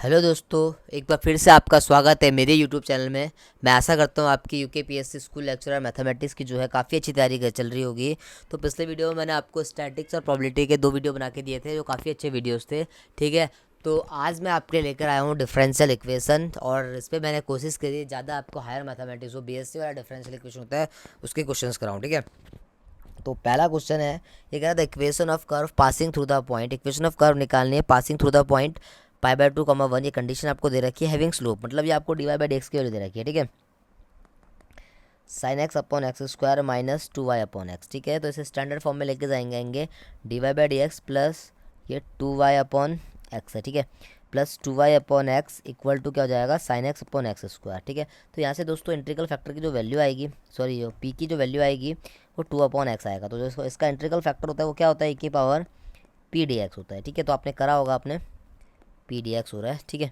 Hello दोस्तों, एक बार फिर से आपका स्वागत है मेरे यूट्यूब चैनल में। मैं आशा करता हूँ आपकी यूकेपीएससी स्कूल लेक्चरर मैथमेटिक्स की जो है काफ़ी अच्छी तैयारी चल रही होगी। तो पिछले वीडियो में मैंने आपको स्टैटिक्स और प्रोबेबिलिटी के 2 वीडियो बना के दिए थे जो काफ़ी अच्छे वीडियोस थे। ठीक है, तो आज मैं आपके लेकर आया हूँ डिफरेंशियल इक्वेशन, और इस पर मैंने कोशिश करी ज़्यादा आपको हायर मैथमेटिक्स हो, बीएससी वाला डिफरेंशियल इक्वेशन होता है उसके क्वेश्चन कराऊँ। ठीक है, तो पहला क्वेश्चन है, ये कह रहा था equation of curve passing through the point. Equation of curve निकालनी है passing through the point pi by 2, 1। ये कंडीशन आपको दे रखी है हैविंग स्लोप, मतलब ये आपको डी बाई एक्स की वैल्यू दे रखी है। ठीक है, sine X upon x square minus 2y upon X. ठीक है, तो इसे स्टैंडर्ड फॉर्म में लेके जाएंगे D Y by D x plus ये 2y अपॉन एक्स है। ठीक है, plus 2y upon X equal to क्या हो जाएगा, sine X upon x square. ठीक है, तो यहाँ से दोस्तों इंट्रीगल फैक्टर की जो वैल्यू आएगी, सॉरी जो पी की जो वैल्यू आएगी वो 2 अपॉन एक्स आएगा। तो जो इसका इंट्रीगल फैक्टर होता है वो क्या होता है, e की पावर पी डी एक्स होता है। ठीक है, तो आपने करा होगा, आपने पी डी एक्स हो रहा है। ठीक है,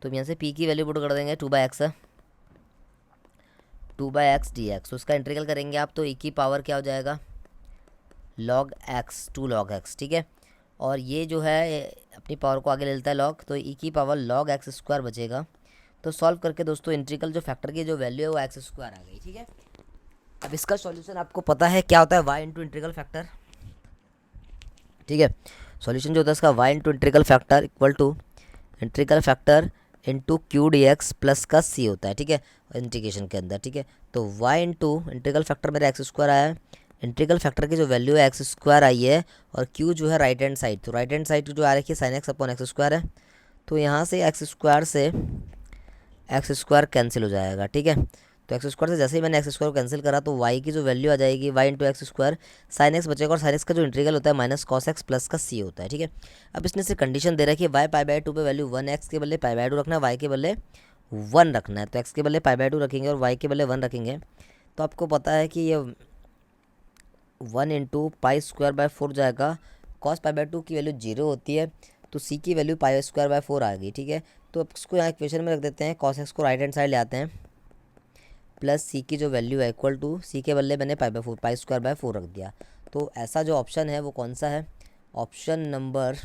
तो यहाँ से पी की वैल्यू पुट कर देंगे 2 बाई एक्स है, 2 बाई एक्स डी एक्स। तो इसका इंट्रीगल करेंगे आप तो e की पावर क्या हो जाएगा, लॉग एक्स, 2 लॉग एक्स। ठीक है, और ये जो है ये अपनी पावर को आगे ले लेता है लॉग, तो e की पावर लॉग एक्स स्क्वायर बचेगा। तो सॉल्व करके दोस्तों इंट्रीगल जो फैक्टर की जो वैल्यू है वो एक्स स्क्वायर आ गई। ठीक है, अब इसका सॉल्यूशन आपको पता है क्या होता है, y इंटू इंट्रीगल फैक्टर। ठीक है, सॉल्यूशन जो होता है इसका y into integral factor equal to integral factor into Q D x plus का c होता है। ठीक है, इंटीग्रेशन के अंदर। ठीक है, तो y इंटू इंट्रीगल फैक्टर मेरा एक्स स्क्वायर आया है, इंटीग्रल फैक्टर की जो वैल्यू है एक्स स्क्वायर आई है, और q जो है राइट हैंड साइड, तो राइट हैंड साइड जो आ रखी है sine X upon x square है। तो यहाँ से एक्स स्क्वायर से एक्स स्क्वायर कैंसिल हो जाएगा। ठीक है, तो एक्स स्क्वायर से जैसे ही मैंने एक्स स्क्वायर कैंसिल करा तो वाई की जो वैल्यू आ जाएगी Y into X square, sine X बचेगा, और साइन एक्स का जो इंटीग्रल होता है माइनस कॉस एक्स प्लस का सी होता है। ठीक है, अब इसने से कंडीशन दे रखी है वाई पाई बाई 2 पे वैल्यू 1, एक्स के बदले पाई बाई 2 रखना है, वाई के बदले 1 रखना है। तो एक्स के बदले पाई बाई 2 रखेंगे और वाई के बदले 1 रखेंगे। तो आपको पता है कि ये 1 इंटू पाई स्क्वायर बाय 4 जाएगा, कॉस पाई बाई 2 की वैल्यू 0 होती है, तो सी की वैल्यू पाई स्क्वायर बाय 4 आ गई। ठीक है, तो अब इसको यहाँ इक्वेशन में रख देते हैं, कॉस एक्स को राइट हैंड साइड ले आते हैं, प्लस सी की जो वैल्यू है इक्वल टू सी के बदले मैंने pi by 4, pi square by 4 रख दिया। तो ऐसा जो ऑप्शन है वो कौन सा है, option number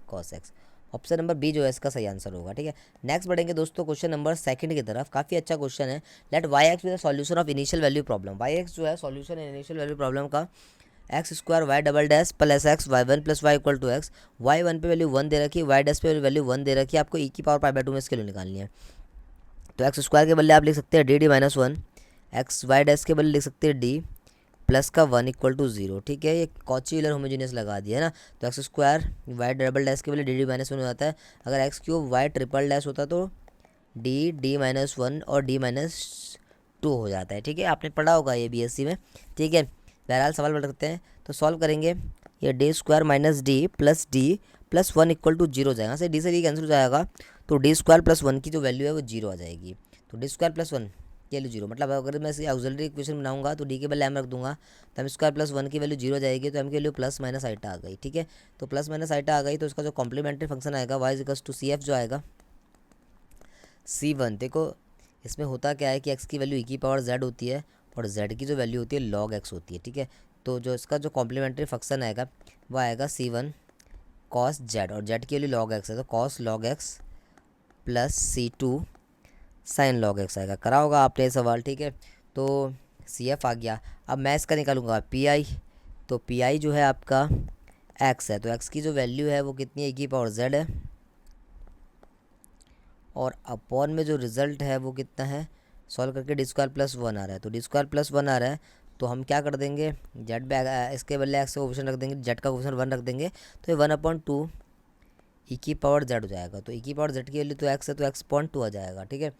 cos X, option number B जो है इसका सही आंसर होगा। ठीक है, नेक्स्ट बढ़ेंगे दोस्तों क्वेश्चन नंबर सेकंड की तरफ। काफ़ी अच्छा क्वेश्चन है, let Y x with solution of initial value problem. Y X जो है सॉल्यूशन है इनिशियल वैल्यू प्रॉब्लम का, X square Y double dash plus x Y one plus Y equal to x. Y one पे value 1 दे रखी है, Y dash पे value 1 दे रखी है, आपको ई की पावर पाई बाई 2 में इसके लिए निकालनी है। तो एक्स स्क्वायर के बदले आप लिख सकते हैं D D minus 1, X Y dash के बदले लिख सकते हैं डी प्लस का 1 इक्वल टू 0। ठीक है, ये कॉची यूलर होमोजेनियस लगा दिया है ना, तो X square Y double dash के बदले डी डी माइनस 1 हो जाता है। अगर X cube Y triple dash होता तो डी डी माइनस 1 और डी माइनस 2 हो जाता है। ठीक है, आपने पढ़ा होगा ये बीएससी में। ठीक है, बहरहाल सवाल बढ़ सकते हैं, तो सॉल्व करेंगे, ये D square minus D plus 1 equal to 0 हो जाएगा, से डी से डी कैंसिल हो जाएगा, तो डी स्क्वायर प्लस 1 की जो वैल्यू है वो 0 आ जाएगी। तो डी स्क्वायर प्लस 1 की वैल्यू 0, मतलब अगर मैं इसे ऑक्सिलरी इक्वेशन बनाऊंगा तो डी के बदले एम रख दूंगा, तो एम स्क्वायर प्लस 1 की वैल्यू 0 जाएगी, तो एम की वैल्यू प्लस माइनस आइटा आ गई। ठीक है, तो प्लस माइनस आइटा आ गई, तो इसका जो कॉम्प्लीमेंट्री फंक्शन आएगा Y equals to C F जो आएगा C1। देखो इसमें होता क्या है कि x की वैल्यू e की पावर z होती है, और z की जो वैल्यू होती है log x होती है। ठीक है, तो जो इसका जो कॉम्प्लीमेंट्री फंक्शन आएगा वो आएगा C1 cos z, और z की वैल्यू log x है, तो cos log x plus C2 sin log x आएगा। करा होगा आपने सवाल। ठीक है, तो CF आ गया। अब मैं इसका निकालूंगा PI, तो PI जो है आपका x है, तो x की जो वैल्यू है वो कितनी है, e की पावर z है, और अपॉन में जो रिज़ल्ट है वो कितना है, सॉल्व करके डी स्क्वायर प्लस 1 आ रहा है, तो डी स्क्वायर प्लस 1 आ रहा है, तो हम क्या कर देंगे, जेड पे इसके बदले एक्स का ऑप्शन रख देंगे, जेड का ऑप्शन 1 रख देंगे, तो ये 1/2 ई की पावर जेड हो जाएगा। तो ई की पावर जेड की वैल्यू तो एक्स है, तो x.2 आ जाएगा। ठीक है,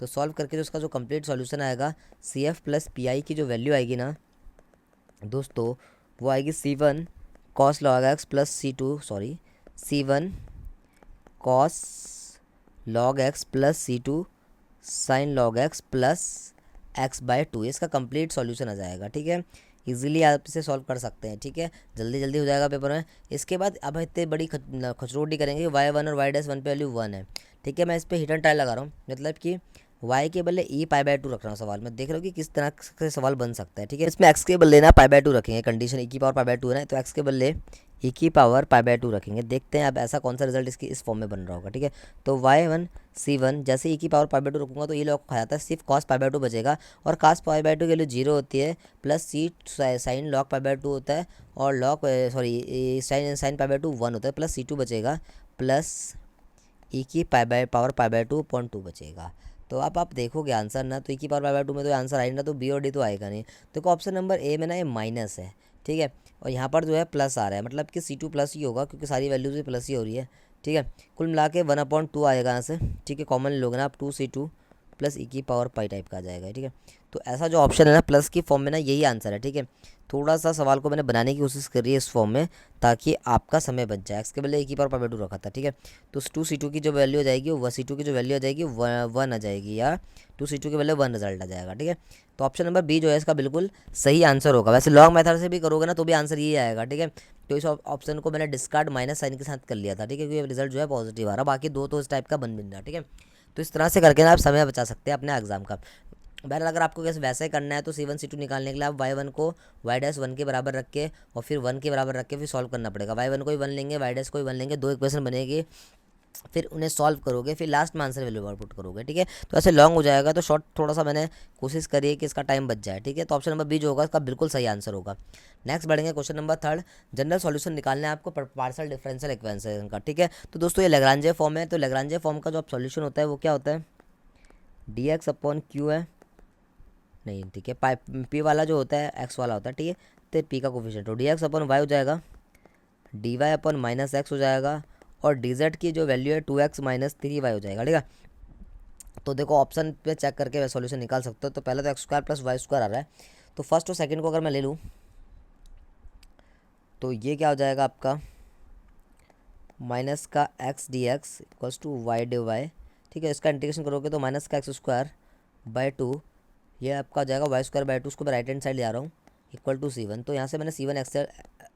तो सॉल्व करके जो उसका जो कंप्लीट सॉल्यूशन आएगा C F plus P I की जो वैल्यू आएगी ना दोस्तों, वो आएगी C1 cos log x plus C2, sorry C1 cos log x plus C2 sine log x plus x by 2, इसका कंप्लीट सॉल्यूशन आ जाएगा। ठीक है, इजीली आप इसे सॉल्व कर सकते हैं। ठीक है, जल्दी जल्दी हो जाएगा पेपर में। इसके बाद अब इतने बड़ी खचरोटी करेंगे, y1 और y डैश 1 पे वैल्यू 1 है। ठीक है, मैं इस पर हिट एंड ट्राई लगा रहा हूँ, मतलब कि y के बदले e पाई बाय 2 रख रहा हूँ सवाल में, देख रहे हो कि किस तरह से सवाल बन सकता है। ठीक है, इसमें x के बदले ना पाई बाय 2 रखेंगे, कंडीशन e की पावर पाई बाय 2 है ना, तो x के बदले ई की पावर पाई बाय 2 रखेंगे। देखते हैं अब ऐसा कौन सा रिजल्ट इसकी इस फॉर्म में बन रहा होगा, ठीक है। तो y1 c1 जैसे ई की पावर पाई बाय 2 रखूँगा तो ये लॉग खा जाता है, सिर्फ कॉस पाई बाय 2 बचेगा, और कॉस पाई बाय 2 की वैल्यू 0 होती है, plus C sine log pi by 2 होता है, और log sorry sine pi by 2 1 होता है, प्लस C2 बचेगा, प्लस ई की पावर पाई बाय 2.2 बचेगा। तो अब आप देखोगे आंसर ना, तो ई की पावर पाई बाय 2 में तो आंसर आएगा ना, तो बी और डी तो आएगा नहीं। देखो ऑप्शन नंबर ए में ना ये माइनस है, ठीक है, और यहाँ पर जो है प्लस आ रहा है, मतलब कि C2 प्लस ही होगा, क्योंकि सारी वैल्यूज भी प्लस ही हो रही है, ठीक है। कुल मिला के 1/2 आएगा यहाँ से, ठीक है, कॉमन लोगे ना आप 2C2 प्लस ई की पावर पाई टाइप का आ जाएगा, ठीक है। तो ऐसा जो ऑप्शन है ना प्लस की फॉर्म में ना, यही आंसर है, ठीक है। थोड़ा सा सवाल को मैंने बनाने की कोशिश करी है इस फॉर्म में, ताकि आपका समय बच जाए। एक्स के बदले ई की पावर पाई बाय 2 रखा था, ठीक है। तो 2C2 की जो वैल्यू आ जाएगी वो C2 की जो वैल्यू आ जाएगी 1 आ जाएगी, या 2C2 के बदले 1 रिजल्ट आ जाएगा, ठीक है। तो ऑप्शन नंबर बी जो है इसका बिल्कुल सही आंसर होगा। वैसे लॉन्ग मेथड से भी करोगे ना तो भी आंसर यही आएगा, ठीक है। तो इस ऑप्शन को मैंने डिस्कार्ड माइनस साइन के साथ कर लिया था, ठीक है, क्योंकि रिजल्ट जो है पॉजिटिव आ रहा, बाकी दो तो इस टाइप का बन रहा, ठीक है। तो इस तरह से करके ना आप समय बचा सकते हैं अपने एग्जाम का। बहरहाल अगर आपको कैसे वैसे ही करना है तो C1 C2 निकालने के लिए आप y1 को y'1 के बराबर रख के और फिर 1 के बराबर रख के फिर सॉल्व करना पड़ेगा। y1 को ही 1 लेंगे, y' को ही 1 लेंगे, दो इक्वेशन बनेगी, फिर उन्हें सॉल्व करोगे, फिर लास्ट में आंसर वैल्यू आउटपुट करोगे, ठीक है। तो ऐसे लॉन्ग हो जाएगा, तो शॉर्ट थोड़ा सा मैंने कोशिश करी है कि इसका टाइम बच जाए, ठीक है। तो ऑप्शन नंबर बी जो होगा इसका बिल्कुल सही आंसर होगा। नेक्स्ट बढ़ेंगे क्वेश्चन नंबर 3, जनरल सॉल्यूशन निकालना है आपको पार्शियल डिफरेंशियल इक्वेशन का, ठीक है। तो दोस्तों ये लैग्रांजे फॉर्म है, तो लैग्रांजे फॉर्म का जो सॉल्यूशन होता है वो क्या होता है, dx/q है, नहीं, ठीक है, पी वाला जो होता है एक्स वाला होता है, ठीक है, तो पी का कोफिशिएंट तो dx/y हो जाएगा, dy/-x हो जाएगा, और dz की जो वैल्यू है 2x - 3y हो जाएगा, ठीक है। तो देखो ऑप्शन पे चेक करके सॉल्यूशन निकाल सकते हो। तो पहले तो x² + y² आ रहा है, तो फर्स्ट और सेकंड को अगर मैं ले लूँ तो ये क्या हो जाएगा आपका, माइनस का x dx = y dy, ठीक है। इसका इंटीग्रेशन करोगे तो -x² / 2, ये आपका हो जाएगा y² / 2, उसको मैं राइट हैंड साइड ले आ रहा हूँ, = C1। तो यहाँ से मैंने C1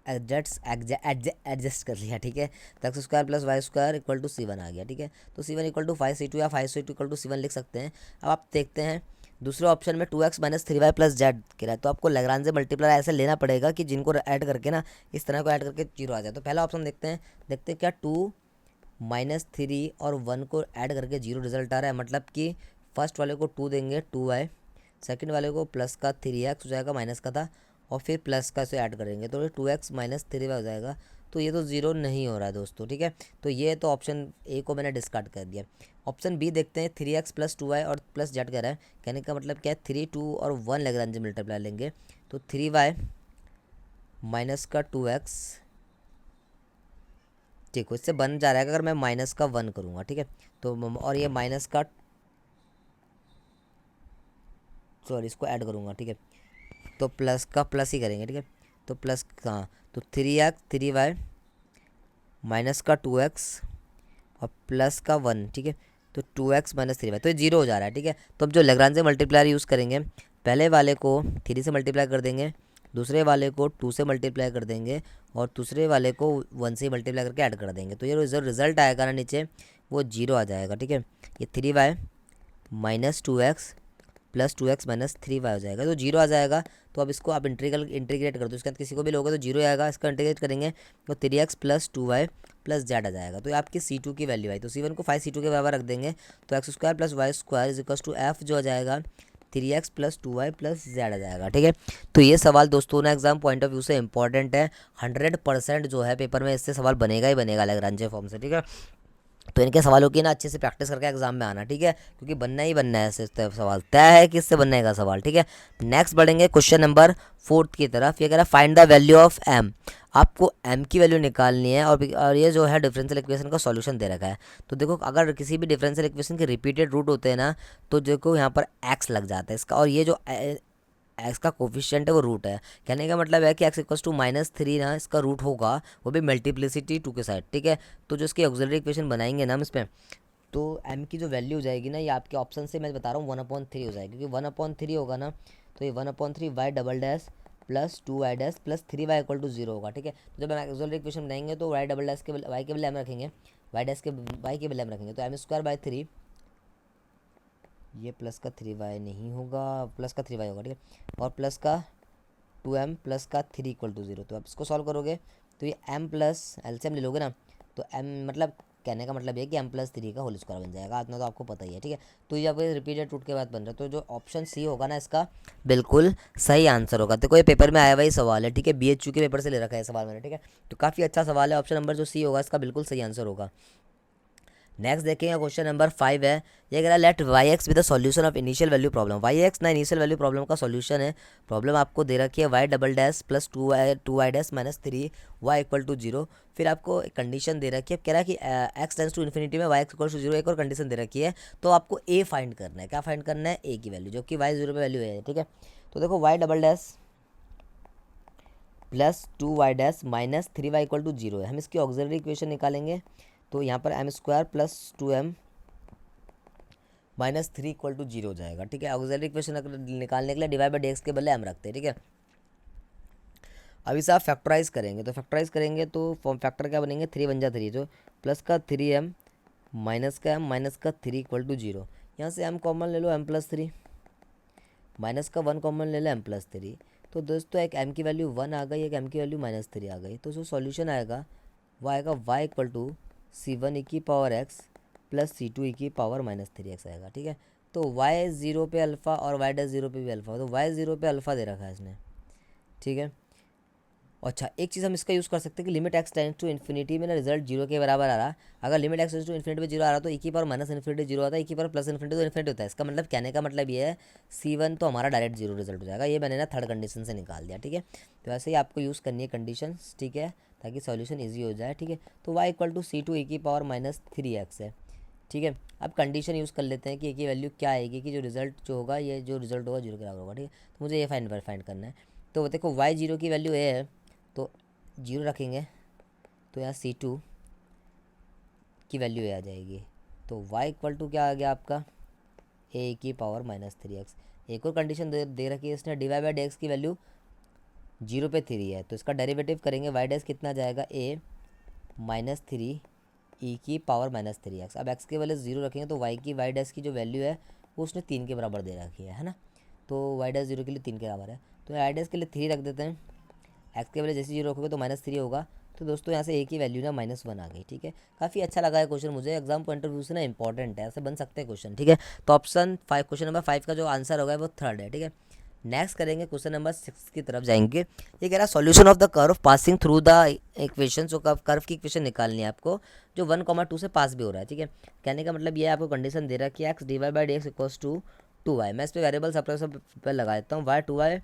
एडजस्ट कर लिया, ठीक है। तो x² + y² = C1 आ गया, ठीक है। तो C1 = 5C2 या 5C2 = C1 लिख सकते हैं। अब आप देखते हैं दूसरे ऑप्शन में 2x - 3y + z कह रहा है, तो आपको लैग्रांजे मल्टीप्लायर ऐसे लेना पड़ेगा कि जिनको ऐड करके ना इस तरह को ऐड करके 0 आ जाए। तो पहला ऑप्शन देखते हैं क्या 2 - 3 और 1 को ऐड करके 0 रिजल्ट आ रहा है, मतलब कि फर्स्ट वाले को 2 देंगे 2y, सेकंड वाले को प्लस का 3x हो जाएगा, माइनस का था, और फिर प्लस का से ऐड करेंगे तो 2x - 3y हो जाएगा। तो ये तो 0 नहीं हो रहा है दोस्तों, ठीक है। तो ये तो ऑप्शन ए को मैंने डिस्कार्ड कर दिया। ऑप्शन बी देखते हैं, 3x + 2y और प्लस z कह रहा है, कहने का मतलब क्या है 3 2 और 1 लैग्रांज मल्टीप्लाई लेंगे, तो 3y - का 2x, ठीक है, इससे बन जा रहा है अगर मैं -1 करूँगा, ठीक है। तो और ये माइनस का, सॉरी इसको ऐड करूँगा, ठीक है, तो प्लस का प्लस ही करेंगे, ठीक है। तो प्लस कहाँ, तो 3x 3y माइनस का 2x और प्लस का 1, ठीक है। तो 2x - 3y, तो ये 0 हो जा रहा है, ठीक है। तो अब जो लैग्रांजे मल्टीप्लायर यूज़ करेंगे, पहले वाले को 3 से मल्टीप्लाई कर देंगे, दूसरे वाले को 2 से मल्टीप्लाई कर देंगे, और दूसरे वाले को 1 से मल्टीप्लाई करके ऐड कर देंगे। तो ये जो रिजल्ट आएगा ना नीचे वो 0 आ जाएगा, ठीक है। ये 3y - 2x + 2x - 3y हो जाएगा, तो 0 आ जाएगा। तो अब इसको आप इंटीग्रेट कर दो, इसके बाद किसी को भी लोगे तो 0 आएगा, इसका इंटीग्रेट करेंगे तो 3x + 2y + z आ जाएगा। तो ये आपकी C2 की वैल्यू आई, तो C1 को 5C2 के बराबर रख देंगे, तो x² + y² = f जो आ जाएगा 3x + 2y + z आ जाएगा, ठीक है। तो ये सवाल दोस्तों ना एग्जाम पॉइंट ऑफ व्यू से इंपॉर्टेंट है, 100% जो है पेपर में इससे सवाल बनेगा ही बनेगा लैग्रांजे फॉर्म से, ठीक है। तो इनके सवालों की ना अच्छे से प्रैक्टिस करके एग्जाम में आना, ठीक है, क्योंकि बनना ही बनना है, ऐसे सवाल तय है कि इससे बनने का सवाल, ठीक है। नेक्स्ट बढ़ेंगे क्वेश्चन नंबर 4 की तरफ। ये कह रहा है find the value of m, आपको m की वैल्यू निकालनी है, और ये जो है डिफरेंशियल इक्वेशन का सॉल्यूशन दे रखा है। तो देखो अगर किसी भी डिफरेंशियल इक्वेशन के रिपीटेड रूट होते हैं ना, तो देखो यहाँ पर x लग जाता है इसका, और ये जो एक्स का कोफिशिएंट है वो रूट है, कहने का मतलब है कि x = -3 ना इसका रूट होगा, वो भी मल्टीप्लिसिटी 2 के साथ, ठीक है। तो जो इसकी ऑक्सिलरी इक्वेशन बनाएंगे ना हम इस पर, तो m की जो वैल्यू हो जाएगी ना, ये आपके ऑप्शन से मैं बता रहा हूँ 1/3 हो जाएगी, क्योंकि 1/3 होगा ना, तो ये 1/3 y" + 2y' + 3y = 0 होगा, ठीक है। तो जब हम ऑक्सिलरी इक्वेशन बनाएंगे तो y" के y के बदले m रखेंगे, y' के y के बदले m रखेंगे, तो m² / 3, ये प्लस का 3y नहीं होगा, प्लस का 3y होगा, ठीक है, और प्लस का 2m + का 3 = 0। तो आप इसको सॉल्व करोगे तो ये m प्लस एलसीएम ले लोगे ना तो m मतलब कहने का मतलब ये कि m+3 का होल स्क्वायर बन जाएगा। इतना तो आपको पता ही है, ठीक है। तो ये आपको रिपीटेड रूट के बाद बन रहा है, तो जो ऑप्शन सी होगा ना इसका बिल्कुल सही आंसर होगा। देखो ये पेपर में आया हुआ ही सवाल है, ठीक है, BHU के पेपर से ले रखा है सवाल मैंने, ठीक है। तो काफ़ी अच्छा सवाल है, ऑप्शन नंबर जो सी होगा इसका बिल्कुल सही आंसर होगा। नेक्स्ट देखेंगे क्वेश्चन नंबर 5 है। ये कह रहा है let Y x with the solution of initial value problem. Y x ना इनिशियल वैल्यू प्रॉब्लम का सॉल्यूशन है। प्रॉब्लम आपको दे रखी है y double dash plus 2y dash minus 3y equal to 0। फिर आपको एक कंडीशन दे रखी है, कह रहा है कि एक्स टेंस टू इन्फिनिटी में वाई एक्स इक्वल टू 0। एक और कंडीशन दे रखी है, तो आपको ए फाइंड करना है। क्या फाइंड करना है? ए की वैल्यू, जो कि वाई 0 पे वैल्यू है, ठीक है। तो देखो y double dash plus 2y dash minus 3y equal to 0 है। हम इसकी ऑक्सिलरी इक्वेशन निकालेंगे, तो यहाँ पर m² plus 2m minus 3 equal to 0 हो जाएगा, ठीक है। ऑक्सिलरी इक्वेशन निकालने के लिए डिवाइड बाई dx के बदले m रखते हैं, ठीक है। अब इसे आप फैक्टराइज करेंगे, तो फैक्टराइज करेंगे तो फॉर्म फैक्टर क्या बनेंगे? 3 बन जा 3, तो प्लस का 3m माइनस का m माइनस का 3 इक्वल टू 0। यहाँ से m कॉमन ले लो, m+3, माइनस का 1 कॉमन ले लो, m+3। तो दोस्तों एक m की वैल्यू 1 आ गई, एक m की वैल्यू -3 आ गई। तो जो सॉल्यूशन आएगा वो आएगा y equal to C1 e की power x plus C2 e की पावर -3x आएगा, ठीक है। तो y 0 पे अल्फ़ा और y डैश 0 पे भी अल्फ़ा, तो y 0 पे अल्फ़ा दे रखा है इसने, ठीक है। अच्छा एक चीज़ हम इसका यूज़ कर सकते हैं कि limit x tends to infinity में ना रिजल्ट 0 के बराबर आ रहा। अगर limit x tends to infinity में 0 आ रहा तो e की पावर -इन्फिनिटी 0 आता है, e की पावर प्लस इन्फिनिटी तो इन्फिनिटी होता है। इसका मतलब कहने का मतलब ये है C1 तो हमारा डायरेक्ट 0 रिजल्ट हो जाएगा। ये मैंने ना थर्ड कंडीशन से निकाल दिया, ठीक है। तो ऐसे ही आपको यूज़ करनी है कंडीशन, ठीक है, ताकि सॉल्यूशन ईजी हो जाए, ठीक है। तो y equal to C2 e की पावर -3x है, ठीक है। अब कंडीशन यूज़ कर लेते हैं कि ए की वैल्यू क्या आएगी, कि जो रिजल्ट जो होगा, ये जो रिजल्ट होगा 0 के बराबर होगा, ठीक है। तो मुझे ये फाइंड करना है। तो देखो y 0 की वैल्यू ए है, तो 0 रखेंगे तो यहाँ C2 की वैल्यू ए आ जाएगी। तो y इक्वल टू क्या आ गया आपका? ए की पावर -3x। एक और कंडीशन दे रखी है इसने, डिवाइड बाई dx की वैल्यू 0 पे 3 है, तो इसका डेरिवेटिव करेंगे, y डैश कितना जाएगा? a -3 e की पावर -3x। अब x के वैल्यू 0 रखेंगे तो y डैश की जो वैल्यू है वो उसने 3 के बराबर दे रखी है ना। तो y डैश 0 के लिए 3 के बराबर है, तो y डैश के लिए 3 रख देते हैं। एक्स के वैल्यू जैसे 0 रखोगे तो -3 होगा। तो दोस्तों यहाँ से ए की वैल्यू ना -1 आ गई, ठीक है। काफ़ी अच्छा लगा है क्वेश्चन मुझे, एग्जाम पॉइंट ऑफ व्यू से ना इंपॉर्टेंट है, ऐसे बन सकते हैं क्वेश्चन, ठीक है। तो ऑप्शन 5, क्वेश्चन नंबर 5 का जो आंसर होगा वो थर्ड है, ठीक है। नेक्स्ट करेंगे क्वेश्चन नंबर 6 की तरफ जाएंगे। ये कह रहा है solution of the curve passing through the equation. जो कर्व की इक्वेशन निकालनी है आपको, जो 1,2 से पास भी हो रहा है, ठीक है। कहने का मतलब ये आपको कंडीशन दे रहा है कि x divide by dx equals to 2y। मैं इस पर वेरिएबल सब पर लगा देता हूँ, y 2y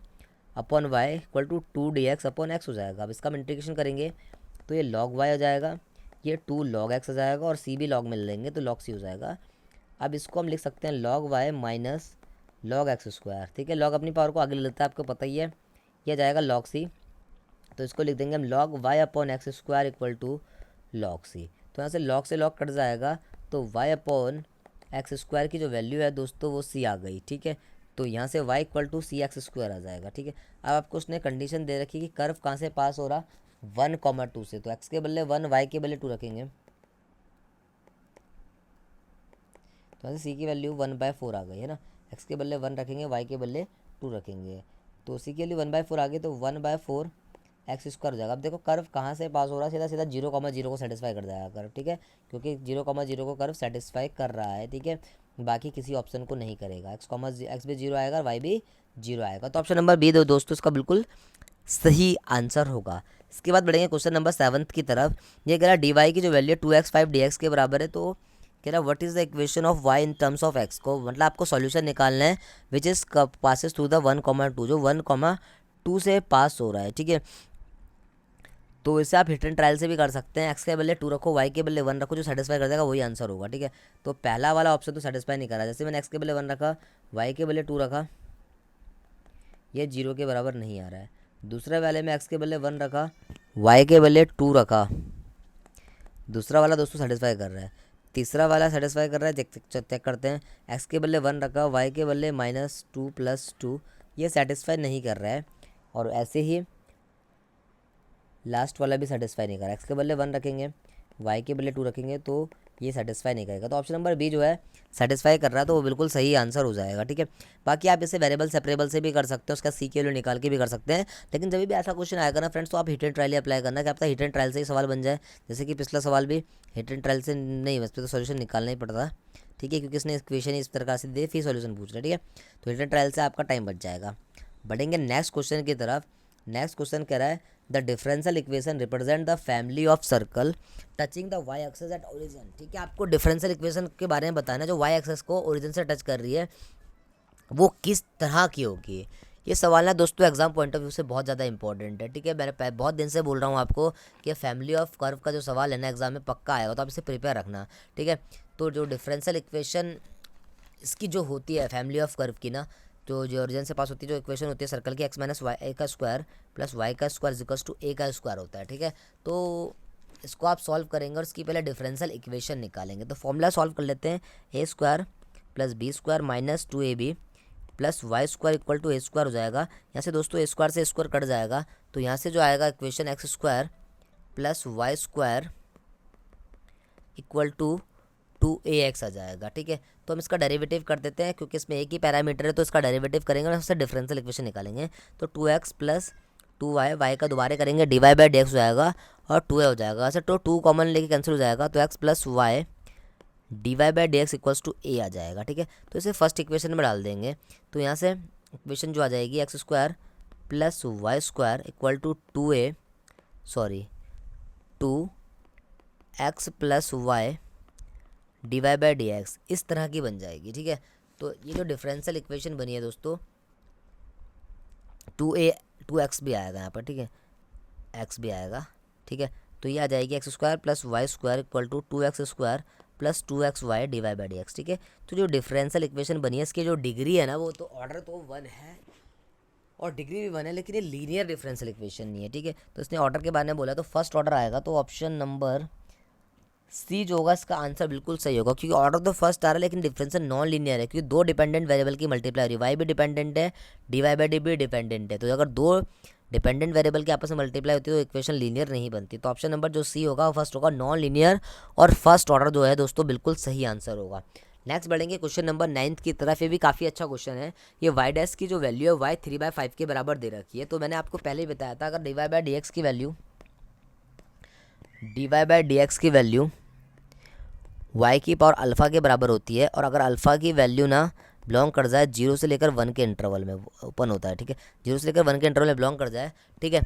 upon y equal to 2dx upon x हो जाएगा। अब इसका हम इंटीग्रेशन करेंगे तो ये log y हो जाएगा, ये 2 log x हो जाएगा, और c भी log में ले लेंगे तो log c हो जाएगा। अब इसको हम लिख सकते हैं log y minus log x square, ठीक है। log अपनी पावर को आगे ले लेता है, आपको पता ही है, यह जाएगा log c। तो इसको लिख देंगे हम log y upon x square equal to log c। तो यहाँ से log कट जाएगा, तो y अपॉन एक्स स्क्वायर की जो वैल्यू है दोस्तों वो c आ गई, ठीक है। तो यहाँ से y equal to CX square आ जाएगा, ठीक है। अब आपको उसने कंडीशन दे रखी कि कर्व कहाँ से पास हो रहा? 1,2 से, तो x के बदले 1, y के बदले 2 रखेंगे, तो यहाँ से c की वैल्यू 1/4 आ गई है ना। x के बदले 1 रखेंगे, y के बदले 2 रखेंगे, तो c की वैल्यू 1/4 आ गई, तो 1/4 एक्स स्क्वायर हो जाएगा। अब देखो कर्व कहाँ से पास हो रहा है? सीधा सीधा 0,0 को सेटिस्फाई कर जाएगा कर्व, ठीक है, क्योंकि 0,0 को कर्व सेटिस्फाई कर रहा है, ठीक है। बाकी किसी ऑप्शन को नहीं करेगा। एक्स भी 0 आएगा और वाई भी 0 आएगा। तो ऑप्शन नंबर बी दो दोस्तों इसका बिल्कुल सही आंसर होगा। इसके बाद बढ़ेंगे क्वेश्चन नंबर 7 की तरफ। ये कह रहा है डी वाई की जो वैल्यू 2x 5 dx के बराबर है, तो कह रहा है what is the equation of y in terms of x को, मतलब आपको सॉल्यूशन निकालना है which is passes through the 1,2, जो 1,2 से पास हो रहा है, ठीक है। तो इसे आप हिट एंड ट्रायल से भी कर सकते हैं, एक्स के बदले 2 रखो, वाई के बदले 1 रखो, जो सेटिस्फाई कर देगा वही आंसर होगा, ठीक है। तो पहला वाला ऑप्शन तो सेटिस्फाई नहीं करा, जैसे मैंने एक्स के बदले 1 रखा, वाई के बदले 2 रखा, ये 0 के बराबर नहीं आ रहा है। दूसरे वाले में एक्स के बदले 1 रखा, वाई के बदले 2 रखा, दूसरा वाला दोस्तों सेटिस्फाई कर रहा है। तीसरा वाला सेटिस्फाई कर रहा है, चेक करते हैं। एक्स के बदले 1 रखा, वाई के बदले -2 + 2, ये सेटिस्फाई नहीं कर रहा है। और ऐसे ही लास्ट वाला भी सेटिस्फाई नहीं कर रहा। एक्स के बदले 1 रखेंगे, वाई के बदले 2 रखेंगे, तो ये सेटिस्फाई नहीं करेगा। तो ऑप्शन नंबर बी जो है सेटिस्फाई कर रहा है, तो वो बिल्कुल सही आंसर हो जाएगा। ठीक है, बाकी आप इसे वेरिएबल सेपरेबल से भी कर सकते हो, उसका सी की वैल्यू निकाल के भी कर सकते हैं। लेकिन जब भी ऐसा क्वेश्चन आएगा ना फ्रेंड्स, तो आप hit and trial he apply करना, क्या पता हिट एंड ट्रायल से ही सवाल बन जाए। जैसे कि पिछला सवाल भी हिट एंड ट्रायल से नहीं, बस पे तो सोल्यूशन निकालना ही पड़ता। ठीक है, क्योंकि इसने इक्वेशन इस प्रकार से दे फिर सोल्यूशन पूछ रहा है। ठीक है, तो हिट एंड ट्रायल से आपका टाइम बच जाएगा। बढ़ेंगे नेक्स्ट क्वेश्चन की तरफ। नेक्स्ट क्वेश्चन कह रहा है the differential equation represent the family of circle touching the y axes at origin. ठीक है, आपको डिफरेंशियल इक्वेशन के बारे में बताना है जो वाई एक्सेस को ओरिजिन से टच कर रही है, वो किस तरह की होगी। ये सवाल ना दोस्तों एग्जाम पॉइंट ऑफ व्यू से बहुत ज़्यादा इंपॉर्टेंट है। ठीक है, मैंने बहुत दिन से बोल रहा हूँ आपको कि फैमिली ऑफ कर्व का जो सवाल है ना एग्जाम में पक्का आएगा, तो आप इसे प्रिपेयर रखना। ठीक है, तो जो डिफरेंशियल इक्वेशन इसकी जो होती है फैमिली ऑफ कर्व की ना, तो जो ओरिजिन से पास होती है जो इक्वेशन होती है सर्कल की, एक्स माइनस वाई ए का स्क्वायर प्लस वाई का स्क्वायर इक्वल्स टू ए का स्क्वायर होता है। ठीक है, तो इसको आप सॉल्व करेंगे और इसकी पहले डिफरेंशियल इक्वेशन निकालेंगे। तो फॉर्मूला सॉल्व कर लेते हैं, A square plus B square minus 2ab plus Y square equal to A square हो जाएगा। यहाँ से दोस्तों ए स्क्वायर से स्क्वायर कट जाएगा, तो यहाँ से जो आएगा equation X square plus Y square equal to 2ax आ जाएगा। ठीक है, तो हम इसका डेरिवेटिव कर देते हैं, क्योंकि इसमें एक ही पैरामीटर है तो इसका डेरिवेटिव करेंगे और उससे डिफरेंशियल इक्वेशन निकालेंगे। तो 2x प्लस 2y, वाई का दोबारा करेंगे dy बाई डी एक्स हो जाएगा और 2a हो जाएगा। ऐसे तो 2 कॉमन लेके कैंसिल हो जाएगा, तो x plus y dy by D x equals to a आ जाएगा। ठीक है, तो इसे फर्स्ट इक्वेशन में डाल देंगे। तो यहाँ से इक्वेशन जो आ जाएगी x square plus Y square equal to 2x plus y dy by D x इस तरह की बन जाएगी। ठीक है, तो ये जो डिफरेंशियल इक्वेशन बनी है दोस्तों 2x भी आएगा यहाँ पर। ठीक है, x भी आएगा। ठीक है, तो ये आ जाएगी x square plus Y square equal to 2x square plus 2xy dy by D x. ठीक है, तो जो डिफरेंशियल इक्वेशन बनी है इसकी जो डिग्री है ना, वो तो ऑर्डर तो 1 है और डिग्री भी 1 है, लेकिन ये लीनियर डिफरेंशियल इक्वेशन नहीं है। ठीक है, तो इसने ऑर्डर के बारे में बोला, तो फर्स्ट ऑर्डर आएगा, तो ऑप्शन नंबर सी जो होगा इसका आंसर बिल्कुल सही होगा, क्योंकि ऑर्डर तो फर्स्ट आ रहा है लेकिन डिफरेंशियल नॉन लीनियर है, क्योंकि दो डिपेंडेंट वेरिएबल की मल्टीप्लाई हो रही है, वाई भी डिपेंडेंट है डी वाई बाई डी भी डिपेंडेंट है। तो अगर दो डिपेंडेंट वेरिएबल की आपस में मल्टीप्लाई होती है तो इक्वेशन लीनियर नहीं बनती। तो ऑप्शन नंबर जो सी होगा वो फर्स्ट होगा नॉन लीनियर, और फर्स्ट ऑर्डर जो है दोस्तों बिल्कुल सही आंसर होगा। नेक्स्ट बढ़ेंगे क्वेश्चन नंबर 9 की तरफ। ये भी काफ़ी अच्छा क्वेश्चन है। ये वाई डैश की जो वैल्यू है वाई 3/5 के बराबर दे रखी है। तो मैंने आपको पहले ही बताया था, अगर d Y by D x की वैल्यू y की पावर अल्फ़ा के बराबर होती है, और अगर अल्फ़ा की वैल्यू ना बिलोंग कर जाए 0 से लेकर 1 के इंटरवल में ओपन होता है। ठीक है, 0 से लेकर 1 के इंटरवल में बिलोंग कर जाए। ठीक है,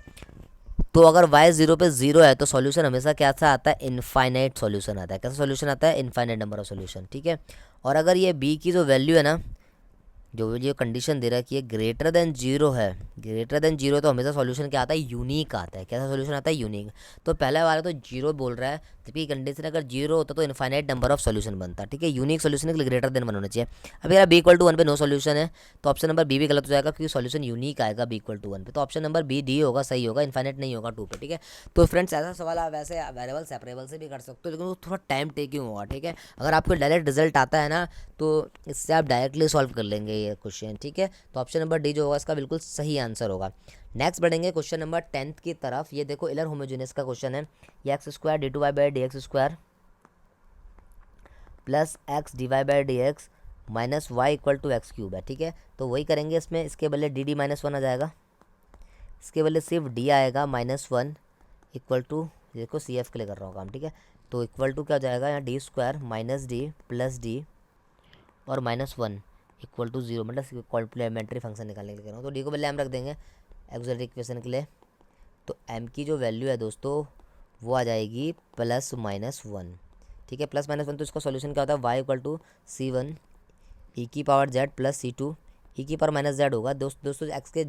तो अगर y 0 पे 0 है तो सॉल्यूशन हमेशा कैसा आता है, इनफाइनाइट सॉल्यूशन आता है। कैसा सॉल्यूशन आता है, इनफाइनाइट नंबर ऑफ सॉल्यूशन। ठीक है, और अगर ये b की जो वैल्यू है ना, जो ये कंडीशन दे रखी है ग्रेटर देन 0 है, ग्रेटर देन 0 तो हमेशा सॉल्यूशन क्या आता है, यूनिक आता है। कैसा सॉल्यूशन आता है, यूनिक। तो पहला वाला तो 0 बोल रहा है, जबकि कंडीशन अगर 0 होता तो इनफाइनाइट नंबर ऑफ सॉल्यूशन बनता। ठीक है, यूनिक सॉल्यूशन के लिए ग्रेटर देन 1 होना चाहिए। अब यार b इक्वल टू 1 पे नो सॉल्यूशन है, तो ऑप्शन नंबर बी भी गलत हो जाएगा, क्योंकि सॉल्यूशन यूनिक आएगा b इक्वल टू 1 पे। तो ऑप्शन नंबर बी डी होगा, सही होगा, इनफाइनाइट नहीं होगा 2 पे। ठीक है, तो फ्रेंड्स ऐसा सवाल आप वैसे वेरिएबल सेपरेबल से भी कर सकते हो, लेकिन वो थोड़ा टाइम टेकिंग होगा। ठीक है, अगर आपको डायरेक्ट रिजल्ट आता है ना, तो इससे आप डायरेक्टली सॉल्व कर लेंगे ये क्वेश्चन। ठीक है, तो ऑप्शन नंबर डी जो होगा इसका बिल्कुल सही आंसर होगा। नेक्स्ट बढ़ेंगे क्वेश्चन नंबर 10 की तरफ। ये देखो इलर होमोजेनियस का क्वेश्चन है। ये x square d two y by D x square plus x d Y by D x minus y equal to x cube है। ठीक है, तो वही करेंगे इसमें, इसके बदले डी डी माइनस 1 आ जाएगा, इसके बदले सिर्फ डी आएगा -1 इक्वल टू, देखो सी एफ के लिए कर रहा हूँ काम। ठीक है, तो इक्वल टू क्या हो जाएगा, यहाँ D square minus D plus D और -1 इक्वल टू 0, मतलब कॉम्प्लीमेंट्री फंक्शन निकालने के लिए कर रहा हूँ। तो डी को पहले हम रख देंगे एक्सोलेटरी इक्वेशन के लिए। तो m की जो वैल्यू है दोस्तों वो आ जाएगी +-1। ठीक है, +-1, तो इसका सॉल्यूशन क्या होता है, y equal to c1 e की power z plus c2 e की पावर -z होगा। दोस्तों x के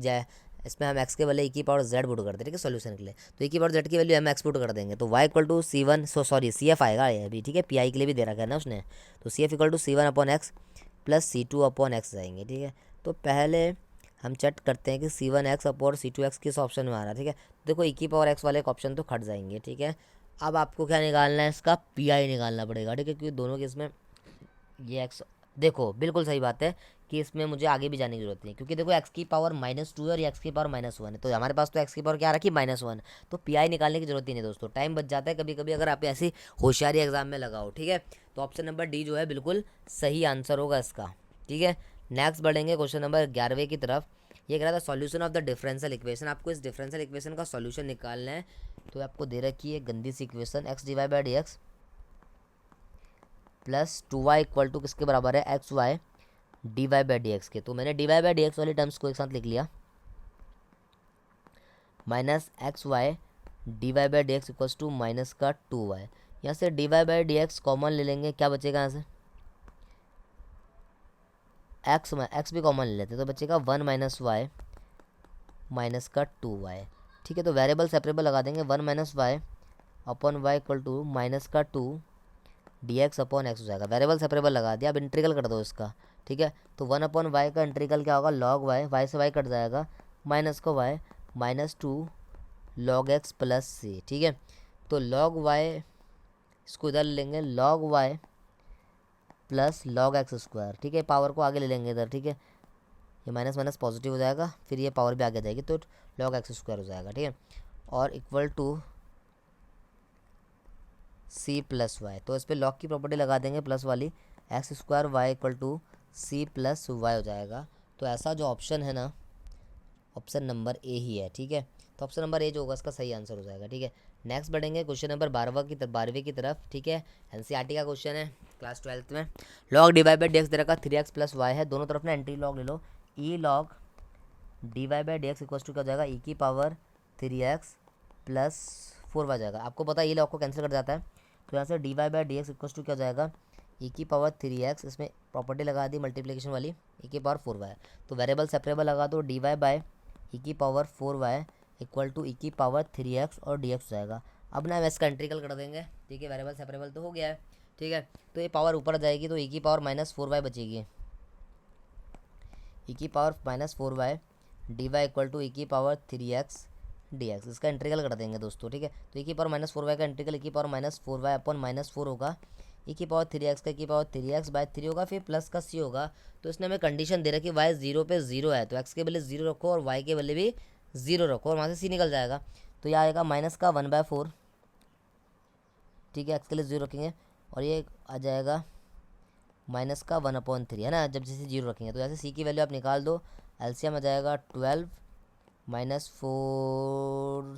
इसमें हम x के बदले e की पावर z पुट करते हैं। ठीक है, सॉल्यूशन के लिए तो e की पावर z की वैल्यू हम x पुट कर देंगे, तो y equal to c1 cf आएगा ये भी। ठीक है, पी आई के लिए भी दे रखा है ना उसने, तो cf equal to c1/x plus c2/x जाएंगे। ठीक है, तो पहले हम चेक करते हैं कि c1x और c2x किस ऑप्शन में आ रहा है। ठीक है, देखो e की पावर x वाले एक ऑप्शन तो खट जाएंगे। ठीक है, अब आपको क्या निकालना है, इसका पी आई निकालना पड़ेगा। ठीक है, क्योंकि दोनों केस में ये x देखो बिल्कुल सही बात है कि इसमें मुझे आगे भी जाने की जरूरत नहीं, क्योंकि देखो एक्स की पावर -2 है और एक्स की पावर -1 है, तो हमारे पास तो एक्स की पावर क्या रखी, -1, तो पी आई निकालने की जरूरत ही नहीं दोस्तों, टाइम बच जाता है कभी कभी अगर आप ऐसी होशियारी एग्जाम में लगाओ। ठीक है, तो ऑप्शन नंबर डी जो है बिल्कुल सही आंसर होगा इसका। ठीक है, नेक्स्ट बढ़ेंगे क्वेश्चन नंबर 11वें की तरफ। ये कह रहा था solution of the differential equation, आपको इस डिफरेंशियल इक्वेशन का सॉल्यूशन निकालना है। तो आपको दे रखी है गंदी सी equation, X divide by D x plus 2y equal to किसके बराबर है, X Y D Y by D X के। तो मैंने D Y by D X वाली टर्म्स को एक साथ लिख लिया, minus X Y D Y by D x equals to minus का 2y। यहाँ से D Y by D X common ले लेंगे, क्या बचेगा यहाँ से, एक्स भी कॉमन ले लेते तो बचेगा 1 माइनस वाई माइनस का 2y। ठीक है, तो वेरिएबल सेपरेबल लगा देंगे, 1 minus y upon y equal to minus का 2 डी एक्स अपॉन एक्स हो जाएगा। वेरिएबल सेपरेबल लगा दिया, अब इंटीग्रल कर दो इसका। ठीक है, तो 1 अपॉन वाई का इंटीग्रल क्या होगा, लॉग वाई, वाई से वाई कट जाएगा, माइनस का y -2 log x plus C. ठीक है, तो लॉग वाई इसको इधर लेंगे, log y plus log x square. ठीक है, पावर को आगे ले लेंगे इधर। ठीक है, ये माइनस माइनस पॉजिटिव हो जाएगा, फिर ये पावर भी आगे जाएगी तो लॉग एक्स स्क्वायर हो जाएगा। ठीक है, और equal to C plus y, तो इस पर लॉग की प्रॉपर्टी लगा देंगे प्लस वाली, x square y equal to C plus y हो जाएगा। तो ऐसा जो ऑप्शन है ना, ऑप्शन नंबर ए ही है। ठीक है, तो ऑप्शन नंबर ए जो होगा इसका सही आंसर हो जाएगा। ठीक है, नेक्स्ट बढ़ेंगे क्वेश्चन नंबर 12वीं की तरफ। ठीक है, एनसीईआरटी का क्वेश्चन है क्लास 12th में। Log divide by D X दे रखा 3x प्लस वाई है, दोनों तरफ ना एंट्री लॉग ले लो, E log D Y by D x equal to क्या हो जाएगा, ई की पावर 3x प्लस 4y हो जाएगा। आपको पता है ई लॉग को कैंसिल कर जाता है, तो यहाँ से D Y by D x equal to क्या हो जाएगा, ई की पावर 3x, इसमें प्रॉपर्टी लगा दी मल्टीप्लिकेशन वाली, ई की पावर 4y। तो वेरिएबल सेपरेबल लगा दो, डी वाई बाई ई की power 4y equal to E की पावर 3x और डी एक्स हो जाएगा। अब ना हम इसका इंटीग्रल कर देंगे। ठीक है, वेरिएबल सेपरेबल तो हो गया है। ठीक है, तो ये पावर ऊपर जाएगी तो ई की पावर -4y बचेगी, ई की power -4y D Y equal to E की पावर 3x डी एक्स, इसका इंटीग्रल कर देंगे दोस्तों। ठीक है, तो ई की पावर -4y का इंटीग्रल ई की पावर -4y अपॉन -4 होगा, ई की पावर 3x का ई की पावर 3x बाय 3 होगा, फिर प्लस का सी होगा। तो इसने हमें कंडीशन दे रखी y 0 पे 0 है, तो x के बदले 0 रखो और y के बदले भी 0 रखो, और वहाँ से सी निकल जाएगा। तो यह आएगा माइनस का 1/4। ठीक है, एक्स के लिए 0 रखेंगे, और ये आ जाएगा माइनस का 1/3 है ना, जब जैसे 0 रखेंगे। तो यहाँ से सी की वैल्यू आप निकाल दो, एलसीएम आ जाएगा 12 -4,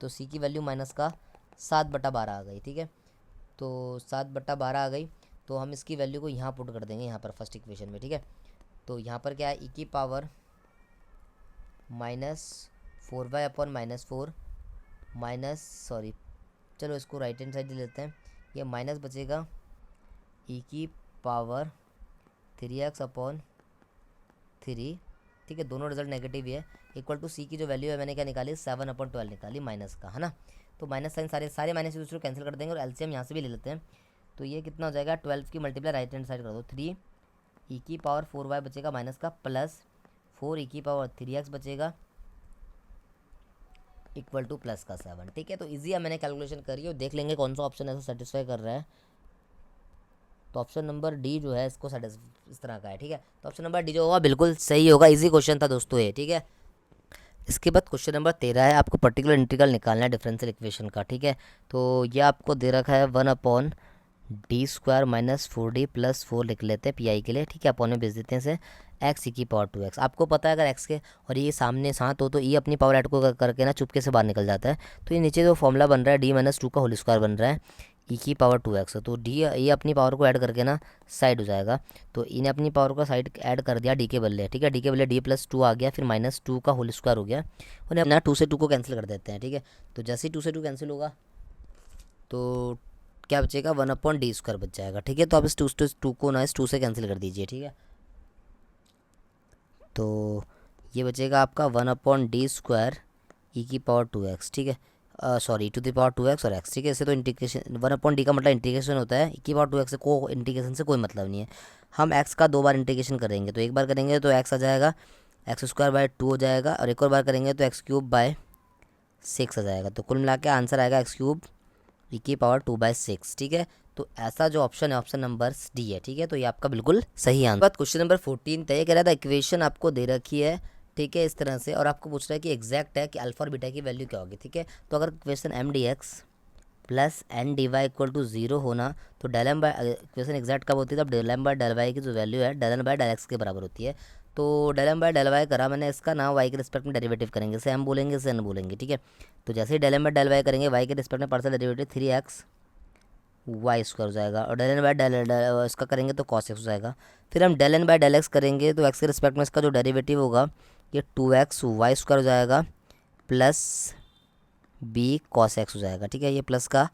तो सी की वैल्यू माइनस का 7/12 आ गई। ठीक है, तो 7/12 आ गई, तो हम इसकी वैल्यू को यहाँ पुट कर देंगे, यहाँ पर फर्स्ट इक्वेशन में। ठीक है, तो यहाँ पर क्या है, ई की power -4y upon -4 minus, sorry चलो इसको राइट हैंड साइड ले लेते हैं, ये माइनस बचेगा ई की पावर 3x अपॉन 3। ठीक है, दोनों रिजल्ट नेगेटिव ही है, इक्वल टू सी की जो वैल्यू है मैंने क्या निकाली, 7/12 निकाली माइनस का, है ना। तो माइनस साइन सारे माइनस एक दूसरे को कैंसिल कर देंगे, और एलसीएम यहाँ से भी ले लेते हैं। तो ये कितना हो जाएगा, 12 की मल्टीप्लाई राइट हैंड साइड कर दो, 3 ई की पावर 4y बचेगा माइनस का, प्लस 4 ई की पावर 3x बचेगा इक्वल टू प्लस का 7। ठीक है, तो ईजी है, मैंने कैलकुलेशन करी है, देख लेंगे कौन सा ऑप्शन ऐसा सेटिस्फाई कर रहा है। तो ऑप्शन नंबर डी जो है इसको इस तरह का है। ठीक है, तो ऑप्शन नंबर डी जो होगा बिल्कुल सही होगा, इजी क्वेश्चन था दोस्तों ये। ठीक है, इसके बाद क्वेश्चन नंबर 13 है, आपको पर्टिकुलर इंटीग्रल निकालना है डिफरेंशियल इक्वेशन का। ठीक है, तो ये आपको दे रखा है 1/d² -4d + 4 लिख लेते हैं पी आई के लिए। ठीक है, अपॉन में भेज देते हैं इसे, एक्स ई की पावर 2x। आपको पता है अगर एक्स के और ये सामने साथ हो तो ये अपनी पावर ऐड को करके ना चुपके से बाहर निकल जाता है। तो ये नीचे जो फॉर्मूला बन रहा है d-2 का होल स्क्वायर बन रहा है, ई की पावर 2x, तो डी ये अपनी पावर को ऐड करके ना साइड हो जाएगा। तो इन्हें अपनी पावर को साइड ऐड कर दिया डी के बदले। ठीक है, डी के बदले d+2 आ गया, फिर -2 का होल स्क्वायर हो गया, उन्हें अपना 2 से 2 को कैंसिल कर देते हैं। ठीक है, तो जैसे ही 2 से 2 कैंसिल होगा तो क्या बचेगा, 1/d² बच जाएगा। ठीक है, तो आप इस 2 को ना इस 2 से कैंसिल कर दीजिए। ठीक है, तो ये बचेगा आपका 1/d² ई की पावर 2x। ठीक है, sorry to the power 2x और x। ठीक है, इससे तो इंटीग्रेशन 1/d का मतलब इंटीग्रेशन होता है, ई की पावर 2x से को इंटीग्रेशन से कोई मतलब नहीं है। हम x का 2 बार इंटीग्रेशन करेंगे, तो एक बार करेंगे तो x आ जाएगा x²/2 हो जाएगा, और एक और बार करेंगे तो x³/6 आ जाएगा। तो कुल मिला के आंसर आएगा x³ ई की पावर 2/6। ठीक है, तो ऐसा जो ऑप्शन है ऑप्शन नंबर डी है, ठीक है। तो ये आपका बिल्कुल सही आंसर। बात क्वेश्चन नंबर 14 तय कह रहा था इक्वेशन आपको दे रखी है, ठीक है, इस तरह से, और आपको पूछ रहा है कि एग्जैक्ट है कि अल्फा और बीटा की वैल्यू क्या होगी, ठीक है। तो अगर question M d x plus N d Y equal to zero होना, तो del M by question exact कब होती है, तब del M by del y की जो वैल्यू है del N by del x के बराबर होती है। तो del M by del y करा मैंने, इसका ना वाई के रिस्पेक्ट में डेरिवेटिव करेंगे, इसे एम बोलेंगे, इसे एन बोलेंगे, ठीक है। तो जैसे ही del M by del Y करेंगे, वाई के रिस्पेक्ट में partial derivative 3x Y square हो जाएगा, और डेल एन बाय डेल इसका करेंगे तो कॉस एक्स हो जाएगा। फिर हम del N by del x करेंगे, तो एक्स के रिस्पेक्ट में इसका जो डेरिवेटिव होगा ये 2x वाई स्क्वायर हो जाएगा प्लस बी कॉस एक्स हो जाएगा, ठीक है। ये प्लस का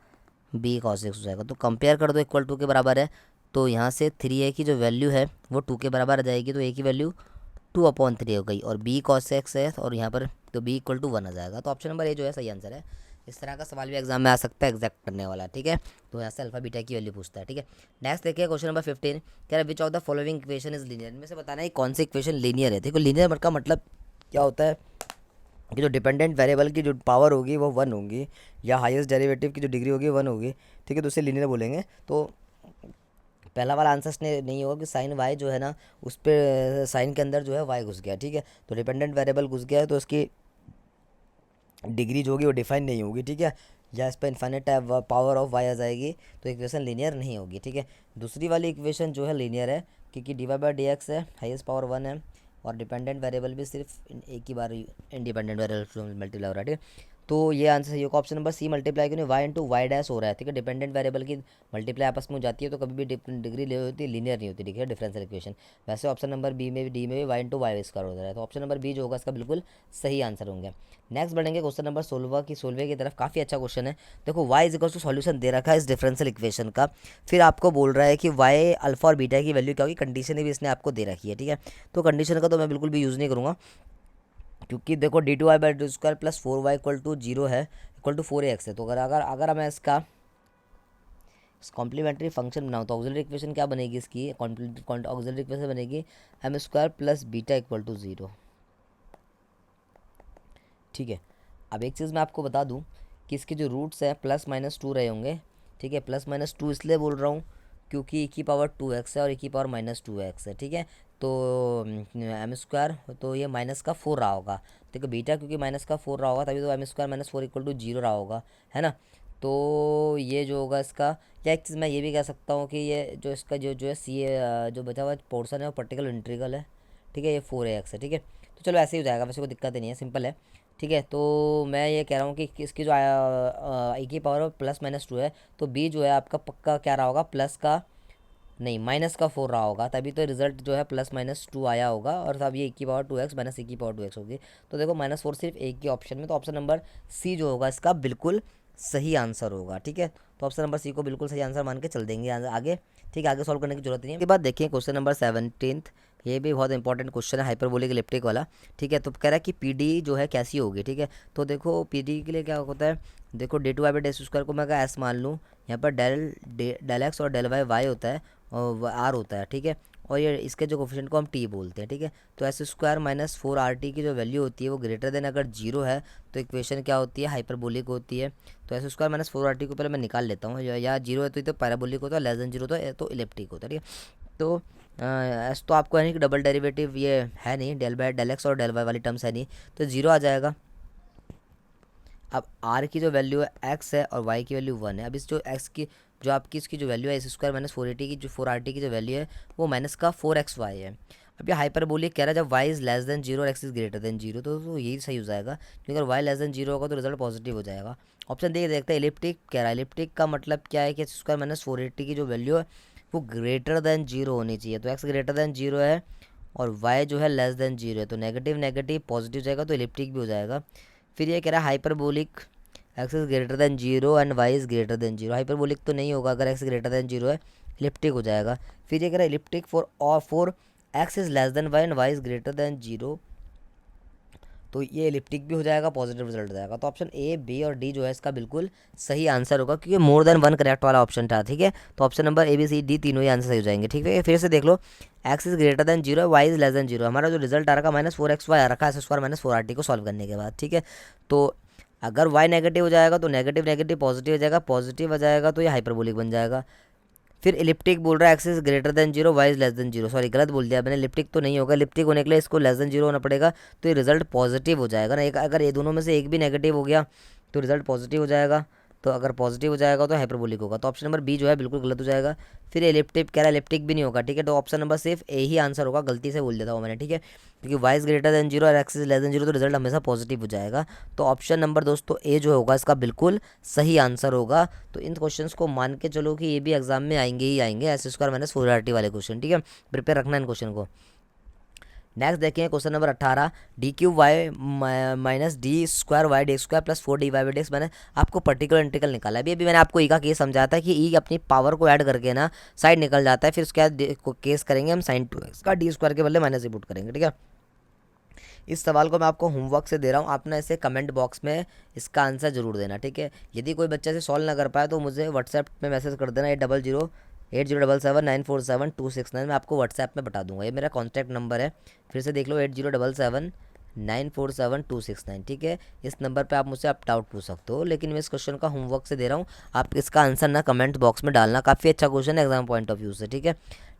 बी कॉस एक्स हो जाएगा। तो कंपेयर कर दो, इक्वल टू के बराबर है, तो यहाँ से 3a की जो वैल्यू है वो 2 के बराबर आ जाएगी, तो a की वैल्यू 2/3 हो गई, और b कॉस एक्स है, और यहाँ पर तो b इक्वल टू 1 आ जाएगा। तो ऑप्शन नंबर ए जो है सही आंसर है। इस तरह का सवाल भी एग्जाम में आ सकता है एग्जैक्ट करने वाला, ठीक है। तो यहाँ से अल्फा बीटा की वैल्यू पूछता है, ठीक है। नेक्स्ट देखिए क्वेश्चन नंबर 15 कह रहा है which of the following equation is linear. इनमें से बताना है कौन सी इक्वेशन लीनियर है। देखो लीनियर का मतलब क्या होता है कि जो डिपेंडेंट वेरिएबल की जो पावर होगी वो 1 होगी, या हाईएस्ट डेरिवेटिव की जो डिग्री होगी 1 होगी, ठीक है। तो उसे लीनियर बोलेंगे। तो पहला वाला आंसर नहीं होगा कि साइन वाई जो है ना, उस पर साइन के अंदर जो है वाई घुस गया, ठीक है। तो डिपेंडेंट वेरिएबल घुस गया है, तो उसकी डिग्री जो होगी वो डिफाइन नहीं होगी, ठीक है। या इस पर इन्फाइनाइट पावर ऑफ वाई आ जाएगी, तो इक्वेशन लीनियर नहीं होगी, ठीक है। दूसरी वाली इक्वेशन जो है लीनियर है, क्योंकि d Y by D x है, हाईएस्ट पावर 1 है, और डिपेंडेंट वेरिएबल भी सिर्फ एक ही बार इंडिपेंडेंट वेरिएबल मल्टीप्लाई हो रहा है, ठीक है। तो ये आंसर सही होगा ऑप्शन नंबर सी, मल्टीप्लाई क्यों नहीं, वाई इंटू वाई डैश हो रहा है, ठीक है। डिपेंडेंट वेरिएबल की मल्टीप्लाई आपस में हो जाती है, तो कभी भी डिग्री ले होती है, लीनियर नहीं होती, ठीक है, डिफरेंशियल इक्वेशन। वैसे ऑप्शन नंबर बी में भी, डी में भी वाई इंटू वाई स्क्वायर हो रहा है, तो ऑप्शन नंबर बी जो होगा इसका बिल्कुल सही आंसर होंगे। नेक्स्ट बढ़ेंगे क्वेश्चन नंबर 16 की तरफ। काफ़ी अच्छा क्वेश्चन है। देखो y is equal to solution दे रखा है इस डिफरेंशियल इक्वेशन का, फिर आपको बोल रहा है कि y अल्फा और बीटा की वैल्यू क्या होगी, कंडीशन भी इसने आपको दे रखी है, ठीक है। तो कंडीशन का तो मैं बिल्कुल भी यूज़ नहीं करूँगा, क्योंकि देखो d two y by d square plus 4y equal to 0 है, इक्वल टू 4ax है। तो अगर मैं इसका कॉम्प्लीमेंट्री फंक्शन बनाऊँ तो ऑक्सिलरी इक्वेशन क्या बनेगी इसकी, ऑक्सिलरी इक्वेशन बनेगी m square plus beta equal to 0, ठीक है। अब एक चीज़ मैं आपको बता दूं कि इसके जो रूट्स हैं +-2 रहे होंगे, ठीक है। +-2 इसलिए बोल रहा हूँ क्योंकि e⁻2x है और e⁻-2x है, ठीक है। तो एम स्क्वायर, तो ये -4 रहा होगा, ठीक है। बीटा क्योंकि -4 रहा होगा, तभी तो एम स्क्वायर -4 इक्वल टू 0 रहा होगा, है ना। तो ये जो होगा इसका, या एक चीज़ मैं ये भी कह सकता हूँ कि ये जो इसका जो है सी जो बचा हुआ पोर्सन है वो पर्टिकुलर इंटीग्रल है, ठीक है। ये 4ax है, ठीक है। तो चलो ऐसे ही हो जाएगा, वैसे कोई दिक्कत ही नहीं है, सिंपल है, ठीक है। तो मैं ये कह रहा हूँ कि इसकी जो आई की पावर +-2 है, तो बी जो है आपका पक्का क्या रहा होगा, प्लस का नहीं -4 रहा होगा, तभी तो रिजल्ट जो है +-2 आया होगा, और तब ये e⁻2x माइनस e⁻2x होगी। तो देखो -4 सिर्फ एक ही ऑप्शन में, तो ऑप्शन नंबर सी जो होगा इसका बिल्कुल सही आंसर होगा, ठीक है। तो ऑप्शन नंबर सी को बिल्कुल सही आंसर मान के चल देंगे आगे, ठीक है। आगे सॉल्व करने की जरूरत नहीं है। इसके बाद देखिए क्वेश्चन नंबर 17, ये भी बहुत इंपॉर्टेंट क्वेश्चन है, हाइपरबोलिक इलिप्टिक वाला, ठीक है। तो कह रहा है कि पीडी जो है कैसी होगी, ठीक है। तो देखो पीडी के लिए क्या होता है, देखो d two y by d square को मैं अगर एस मान लूँ, यहाँ पर डेल एक्स और डेल वाई वाई होता है और आर होता है, ठीक है। और ये इसके जो कोफिशिएंट को हम टी बोलते हैं, ठीक है। तो एस स्क्वायर -4RT की जो वैल्यू होती है वो ग्रेटर देन अगर 0 है, तो इक्वेशन क्या होती है, हाइपरबोलिक होती है। तो एस स्क्वायर -4RT को पहले मैं निकाल लेता हूँ, या 0 है तो पैराबोलिक होता है, लेस देन 0 तो इलिप्टिक होता है, ठीक है। तो एस तो आपको है नहीं कि डबल डेरिवेटिव ये है नहीं, डेल एक्स और डेल वाई वाली टर्म्स है नहीं, तो 0 आ जाएगा। अब आर की जो वैल्यू है एक्स है और वाई की वैल्यू 1 है। अब इस जो एक्स की जो आपकी इसकी जो वैल्यू है एस स्क्वायर -480 की जो 4RT की जो वैल्यू है वो -4xy है। अब ये हाइपरबोलिक कह रहा है जब y इज़ लेस देन 0 और x इज़ ग्रेटर देन 0, तो यही सही हो जाएगा, क्योंकि अगर y लेस देन 0 होगा तो रिजल्ट पॉजिटिव हो जाएगा। ऑप्शन देखते हैं, इलिप्टिक कह रहा है। इलिप्टिक का मतलब क्या है कि एस स्क्वायर -480 की जो वैल्यू है वो ग्रेटर देन 0 होनी चाहिए, तो x ग्रेटर देन 0 है और y जो है लेस देन 0 है, तो नेगेटिव नेगेटिव पॉजिटिव जाएगा, तो इलिप्टिक भी हो जाएगा। फिर ये कह रहा है hyperbolic x is greater than 0 and y is greater than 0, hyperbolic तो नहीं होगा अगर एक्स ग्रेटर देन 0 है, इलिप्टिक हो जाएगा। फिर ये कह रहा है elliptic for x is less than y and y is greater than 0, तो ये इलिप्टिक भी हो जाएगा, पॉजिटिव रिजल्ट हो जाएगा। तो ऑप्शन ए, बी और डी जो है इसका बिल्कुल सही आंसर होगा, क्योंकि मोर देन 1 करेक्ट वाला ऑप्शन था, ठीक है। तो option number A, B, C, D तीनों ही आंसर सही हो जाएंगे, ठीक है। फिर से देख लो, X is greater than 0, Y is less than 0, हमारा जो रिजल्ट आ रखा -4xy आ रखा है एस स्क्वायर -4RT को सॉल्व करने के बाद, ठीक है। तो अगर y नेगेटिव हो जाएगा तो नेगेटिव नेगेटिव पॉजिटिव हो जाएगा, पॉजिटिव हो जाएगा तो ये हाइपरबोलिक बन जाएगा, फिर इलिप्टिक बोल रहा है x is greater than zero, y is less than zero. Sorry गलत बोल दिया मैंने, इलिप्टिक तो नहीं होगा, इलिप्टिक होने के लिए इसको लेस देन जीरो होना पड़ेगा, तो ये रिजल्ट पॉजिटिव हो जाएगा ना। एक अगर ये दोनों में से एक भी नेगेटिव हो गया तो रिजल्ट पॉजिटिव हो जाएगा, तो अगर पॉजिटिव हो जाएगा तो हाइपरबोलिक होगा, तो ऑप्शन नंबर बी जो है बिल्कुल गलत हो जाएगा। फिर एलिप्टिक कह रहा है, एलिप्टिक भी नहीं होगा, ठीक है, तो ऑप्शन नंबर सिर्फ ए ही आंसर होगा, गलती से बोल देता हूँ मैंने, ठीक है, क्योंकि Y is greater than zero और X is less than zero, तो रिजल्ट हमेशा पॉजिटिव हो जाएगा। तो ऑप्शन नंबर दोस्तों ए जो होगा इसका बिल्कुल सही आंसर होगा। तो इन क्वेश्चंस को मान के चलो कि ये भी एग्जाम में आएंगे ही आएंगे, एस स्क्वायर माइनस 4RT वाले क्वेश्चन, ठीक है, प्रिपेयर रखना इन क्वेश्चन को। नेक्स्ट देखें question number 18, d cube y minus d square y d square plus 4 d Y by D x. मैंने आपको पर्टिकुलर इंटीग्रल निकाला है। अभी मैंने आपको ई का केस समझाया था कि ई अपनी पावर को ऐड करके ना साइड निकल जाता है, फिर उसके बाद केस करेंगे हम साइन 2x का, डी स्क्वायर के बदले माइनस पुट करेंगे, ठीक है। इस सवाल को मैं आपको होमवर्क से दे रहा हूँ, आप ना इसे कमेंट बॉक्स में इसका आंसर जरूर देना, ठीक है। यदि कोई बच्चा से सॉल्व ना कर पाए तो मुझे व्हाट्सएप में मैसेज कर देना, 80077947 मैं आपको व्हाट्सएप में बता दूंगा, ये मेरा कॉन्टैक्ट नंबर है। फिर से देख लो 8077947269, ठीक है। इस नंबर पे आप मुझसे अप डाउट पूछ सकते हो, लेकिन मैं इस क्वेश्चन का होमवर्क से दे रहा हूँ, आप इसका आंसर ना कमेंट बॉक्स में डालना, काफ़ी अच्छा क्वेश्चन है एग्जाम पॉइंट ऑफ व्यू से, ठीक है।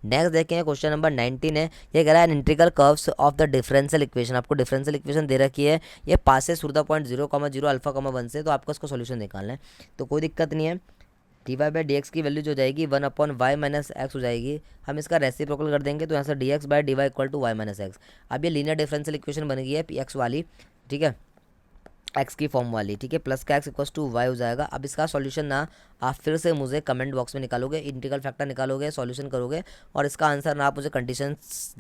नेक्स्ट देखें क्वेश्चन नंबर 19 है, ये कह रहा है integral curves of the differential equation. आपको डिफरेंशियल इक्वेशन दे रखी है, ये passes through the point 0,0 alpha 1 से, तो आपको इसका सोल्यूशन निकालना है, तो कोई दिक्कत नहीं है। D Y by D x की वैल्यू जो हो जाएगी 1/y माइनस एक्स हो जाएगी, हम इसका रेसिप्रोकल कर देंगे, तो यहाँ से d x by d Y equal to y minus x. अब ये लीनियर डिफरेंशियल इक्वेशन बन गई है पी एक्स वाली, ठीक है, एक्स की फॉर्म वाली, ठीक है, प्लस का एक्स इक्वल्स टू वाई हो जाएगा। अब इसका सॉल्यूशन ना आप फिर से मुझे कमेंट बॉक्स में निकालोगे, इंटीग्रल फैक्टर निकालोगे, सॉल्यूशन करोगे, और इसका आंसर ना आप मुझे कंडीशन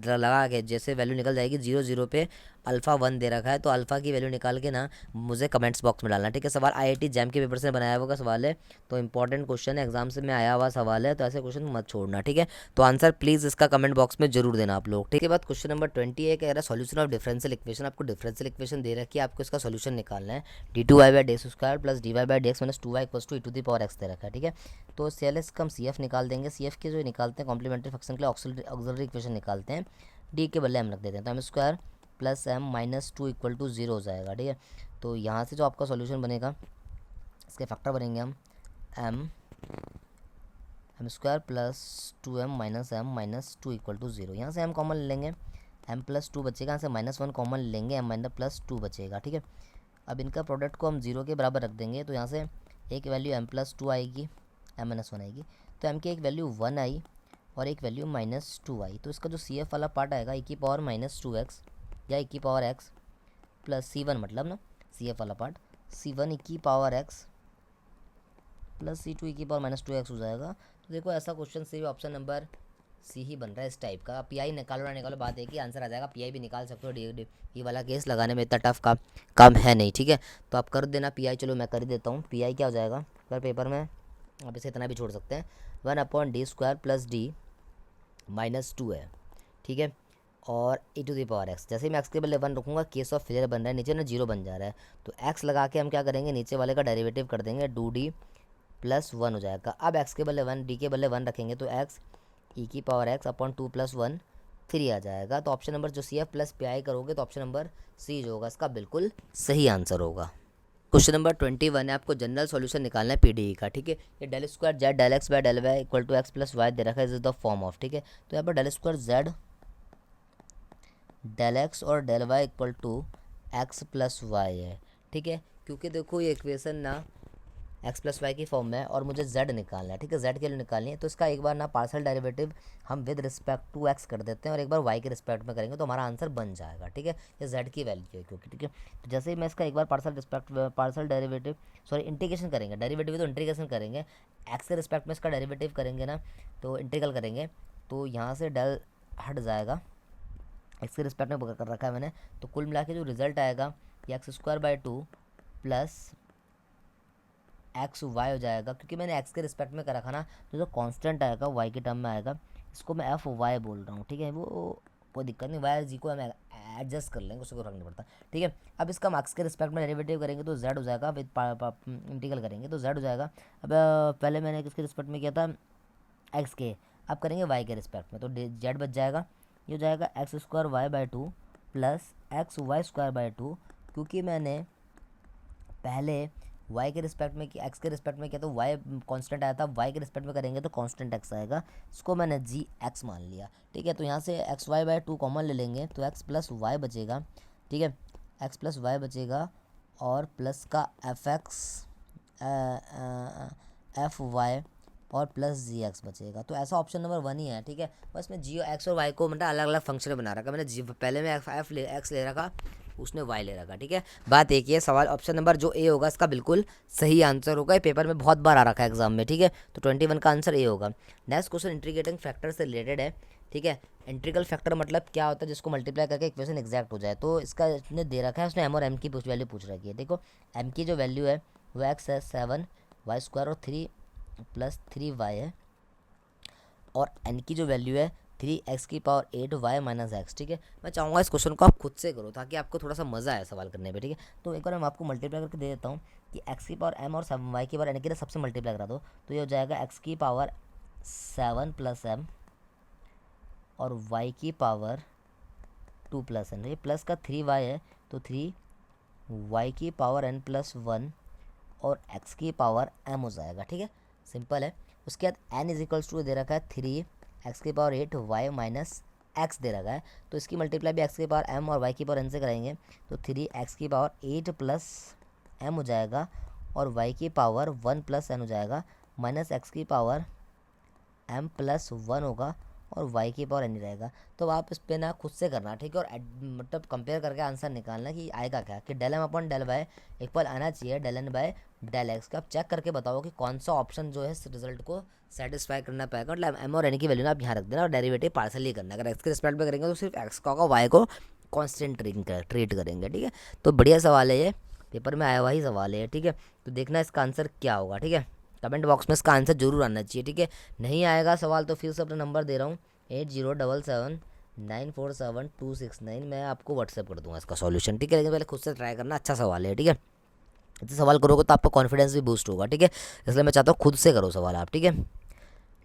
लगा के, जैसे वैल्यू निकल जाएगी 0 0 पे अल्फा 1 दे रखा है, तो अल्फा की वैल्यू निकाल के ना मुझे कमेंट्स बॉक्स में डालना, ठीक है। सवाल IIT जैम के पेपर से बनाया हुआ का सवाल है, तो इंपॉर्टेंट क्वेश्चन है, एग्जाम से में आया हुआ सवाल है, तो ऐसे क्वेश्चन मत छोड़ना, ठीक है। तो आंसर प्लीज़ इसका कमेंट बॉक्स में जरूर देना आप लोग, ठीक है। बाद क्वेश्चन नंबर 20 कह रहा है सॉल्यूशन ऑफ डिफरेंशियल इक्वेशन। आपको डिफरेंशियल इक्वेशन दे रखी है, आपको इसका सॉल्यूशन निकालना है, d2y by d square plus d Y by D x minus 2y equals to e to the power x दे रखा है, ठीक है। तो CLS का हम CF निकाल देंगे, CF के जो निकालते हैं कॉम्प्लीमेंट्री फंक्शन के लिए ऑक्सिलरी इक्वेशन निकालते हैं, डी के बदले हम रख देते हैं, तो m square plus m minus 2 equal to 0 हो जाएगा, ठीक है। तो यहाँ से जो आपका सॉल्यूशन बनेगा, इसके फैक्टर बनेंगे हम m square plus 2m minus m minus 2 equal to 0। यहाँ से हम कॉमन ले लेंगे, m प्लस 2 बचेगा, यहाँ से -1 कॉमन लेंगे, m माइनस प्लस 2 बचेगा, ठीक है। अब इनका प्रोडक्ट को हम 0 के बराबर रख देंगे, तो यहाँ से एक वैल्यू m प्लस 2 आएगी, m माइनस 1 आएगी, तो m की एक वैल्यू 1 आई और एक वैल्यू -2 आई, तो इसका जो CF वाला पार्ट आएगा e की पावर -2x या e की पावर x प्लस C1, मतलब ना CF वाला पार्ट C1 e की power x plus C2 e की पावर -2x हो जाएगा। तो देखो ऐसा क्वेश्चन से ऑप्शन नंबर सी ही बन रहा है इस टाइप का। PI निकालो ना निकालो, बात है कि आंसर आ जाएगा, PI भी निकाल सकते हो, ये वाला केस लगाने में इतना टफ का काम है नहीं, ठीक है। तो आप कर देना PI, चलो मैं कर ही देता हूँ। PI क्या हो जाएगा पर पेपर में, आप इसे इतना भी छोड़ सकते हैं, 1/d square plus d minus 2 है, ठीक है, और e to the power x। जैसे ही मैं x के बदले 1 रखूँगा, केस ऑफ फेलियर बन रहा है, नीचे ना 0 बन जा रहा है, तो x लगा के हम क्या करेंगे, नीचे वाले का डेरिवेटिव कर देंगे, 2d प्लस 1 हो जाएगा। अब x के बदले 1, d के बदले 1 रखेंगे, तो x e की पावर x अपॉन 2 प्लस 1 3 आ जाएगा। तो ऑप्शन नंबर जो CF प्लस PI करोगे, तो ऑप्शन नंबर C जो होगा इसका बिल्कुल सही आंसर होगा। क्वेश्चन नंबर 21 है, आपको जनरल सॉल्यूशन निकालना है PDE का, ठीक है। ये del square Z del x by del Y equal to x plus y दे रखा है, इज द फॉर्म ऑफ, ठीक है। तो यहाँ पर del square Z del x और del Y equal to x plus Y है, ठीक है, क्योंकि देखो ये इक्वेशन ना एक्स प्लस वाई की फॉर्म में है और मुझे z निकालना है, ठीक है, z के लिए निकालनी है। तो इसका एक बार ना पार्शियल डेरिवेटिव हम विद रिस्पेक्ट टू x कर देते हैं और एक बार y के रिस्पेक्ट में करेंगे, तो हमारा आंसर बन जाएगा, ठीक है। ये z की वैल्यू है क्योंकि, ठीक है। तो जैसे ही मैं इसका एक बार पार्शियल डेरिवेटिव इंटीग्रेशन करेंगे, डेरिवेटिव तो इंटीग्रेशन करेंगे, x के रिस्पेक्ट में इसका डेरिवेटिव करेंगे ना, तो इंटीग्रल करेंगे, तो यहाँ से डेल हट जाएगा, एक्स के रिस्पेक्ट में कर रखा है मैंने, तो कुल मिला के जो रिजल्ट आएगा ये x² प्लस एक्स वाई हो जाएगा, क्योंकि मैंने एक्स के रिस्पेक्ट में कर रखा ना, तो जो कांस्टेंट आएगा वाई के टर्म में आएगा, इसको मैं FY बोल रहा हूँ, ठीक है। वो कोई दिक्कत नहीं, वाई जी को हम एडजस्ट कर लेंगे, उसको फर्क नहीं पड़ता, ठीक है। अब इसका मार्क्स के रिस्पेक्ट में डेरिवेटिव करेंगे तो z हो जाएगा, विद इंटीग्रल करेंगे तो z हो जाएगा। अब पहले मैंने किसके रिस्पेक्ट में किया था, एक्स के, अब करेंगे वाई के रिस्पेक्ट में, तो z बच जाएगा, ये हो जाएगा x² y/2 plus XY² by 2, क्योंकि मैंने पहले वाई के रिस्पेक्ट में एक्स के रिस्पेक्ट में क्या, तो वाई कांस्टेंट आया था, वाई के रिस्पेक्ट में करेंगे तो कांस्टेंट एक्स आएगा, इसको मैंने जी एक्स मान लिया। ठीक है, तो यहाँ से एक्स वाई बाय 2 कॉमन ले लेंगे तो एक्स प्लस वाई बचेगा। ठीक है, एक्स प्लस वाई बचेगा और प्लस का एफ एक्स एफ वाई और प्लस जी एक्स बचेगा। तो ऐसा ऑप्शन नंबर 1 ही है। ठीक है, बस मैं जी एक्स और वाई को मतलब अलग अलग फंक्शन बना रखा, मैंने जी पहले में एफ एक्स ले रखा, उसने वाई ले रखा। ठीक है, बात एक ही है, सवाल ऑप्शन नंबर जो ए होगा इसका बिल्कुल सही आंसर होगा, ये पेपर में बहुत बार आ रखा है एग्जाम में। ठीक है, तो 21 का आंसर ए होगा। नेक्स्ट क्वेश्चन इंटीग्रेटिंग फैक्टर से रिलेटेड है। ठीक है, इंटीग्रल फैक्टर मतलब क्या होता है, जिसको मल्टीप्लाई करके इक्वेशन एग्जैक्ट हो जाए। तो इसका इसने दे रखा है, उसने एम और एम की वैल्यू पूछ रखी है। देखो एम की जो वैल्यू है वो एक्स है 7 वाई स्क्वायर और 3 प्लस 3 वाई है, और एन की जो वैल्यू है 3x की पावर 8 वाई माइनस एक्स। ठीक है, मैं चाहूँगा इस क्वेश्चन को आप खुद से करो ताकि आपको थोड़ा सा मज़ा आए सवाल करने में। ठीक है, तो एक बार मैं आपको मल्टीप्लाई करके दे देता हूँ कि x की पावर m और 7 y की पावर n के लिए सबसे मल्टीप्लाई करा दो, तो ये हो जाएगा x की पावर 7 प्लस m और y की पावर 2 प्लस n। ये प्लस का 3y है तो 3y की पावर n प्लस 1 और x की पावर m हो जाएगा। ठीक है, सिंपल है। उसके बाद n इज इक्वल्स टू दे रखा है 3x की पावर 8 y माइनस एक्स दे रखा है, तो इसकी मल्टीप्लाई भी x की पावर m और y की पावर n से कराएंगे तो 3x की पावर 8 प्लस m हो जाएगा और y की पावर 1 प्लस n हो जाएगा, माइनस एक्स की पावर m प्लस 1 होगा और y की पावर n ही रहेगा। तो आप इस पे ना खुद से करना। ठीक है, और मतलब कंपेयर करके आंसर निकालना कि आएगा क्या, कि del M upon del Y equal आना चाहिए del N by del x का। आप चेक करके बताओ कि कौन सा ऑप्शन जो है इस रिजल्ट को सेटिस्फाई करना पाएगा। मतलब एम और एन की वैल्यू ना आप यहाँ रख देना और डेरिवेटिव पार्सली करना। अगर एक्स के रिस्पेक्ट में करेंगे तो सिर्फ एक्स का होगा, वाई को कॉन्स्टेंट ट्रीट करेंगे। ठीक है, तो बढ़िया सवाल है ये, पेपर में आया हुआ ही सवाल है। ठीक है, तो देखना इसका आंसर क्या होगा। ठीक है, कमेंट बॉक्स में इसका आंसर जरूर आना चाहिए। ठीक है, नहीं आएगा सवाल तो फिर से अपना नंबर दे रहा हूँ 8077947269, मैं आपको व्हाट्सएप कर दूंगा इसका सॉल्यूशन। ठीक है, लेकिन पहले खुद से ट्राई करना, अच्छा सवाल है। ठीक है, इतने सवाल करोगे तो आपका कॉन्फिडेंस भी बूस्ट होगा। ठीक है, इसलिए मैं चाहता हूँ खुद से करो सवाल आप। ठीक है,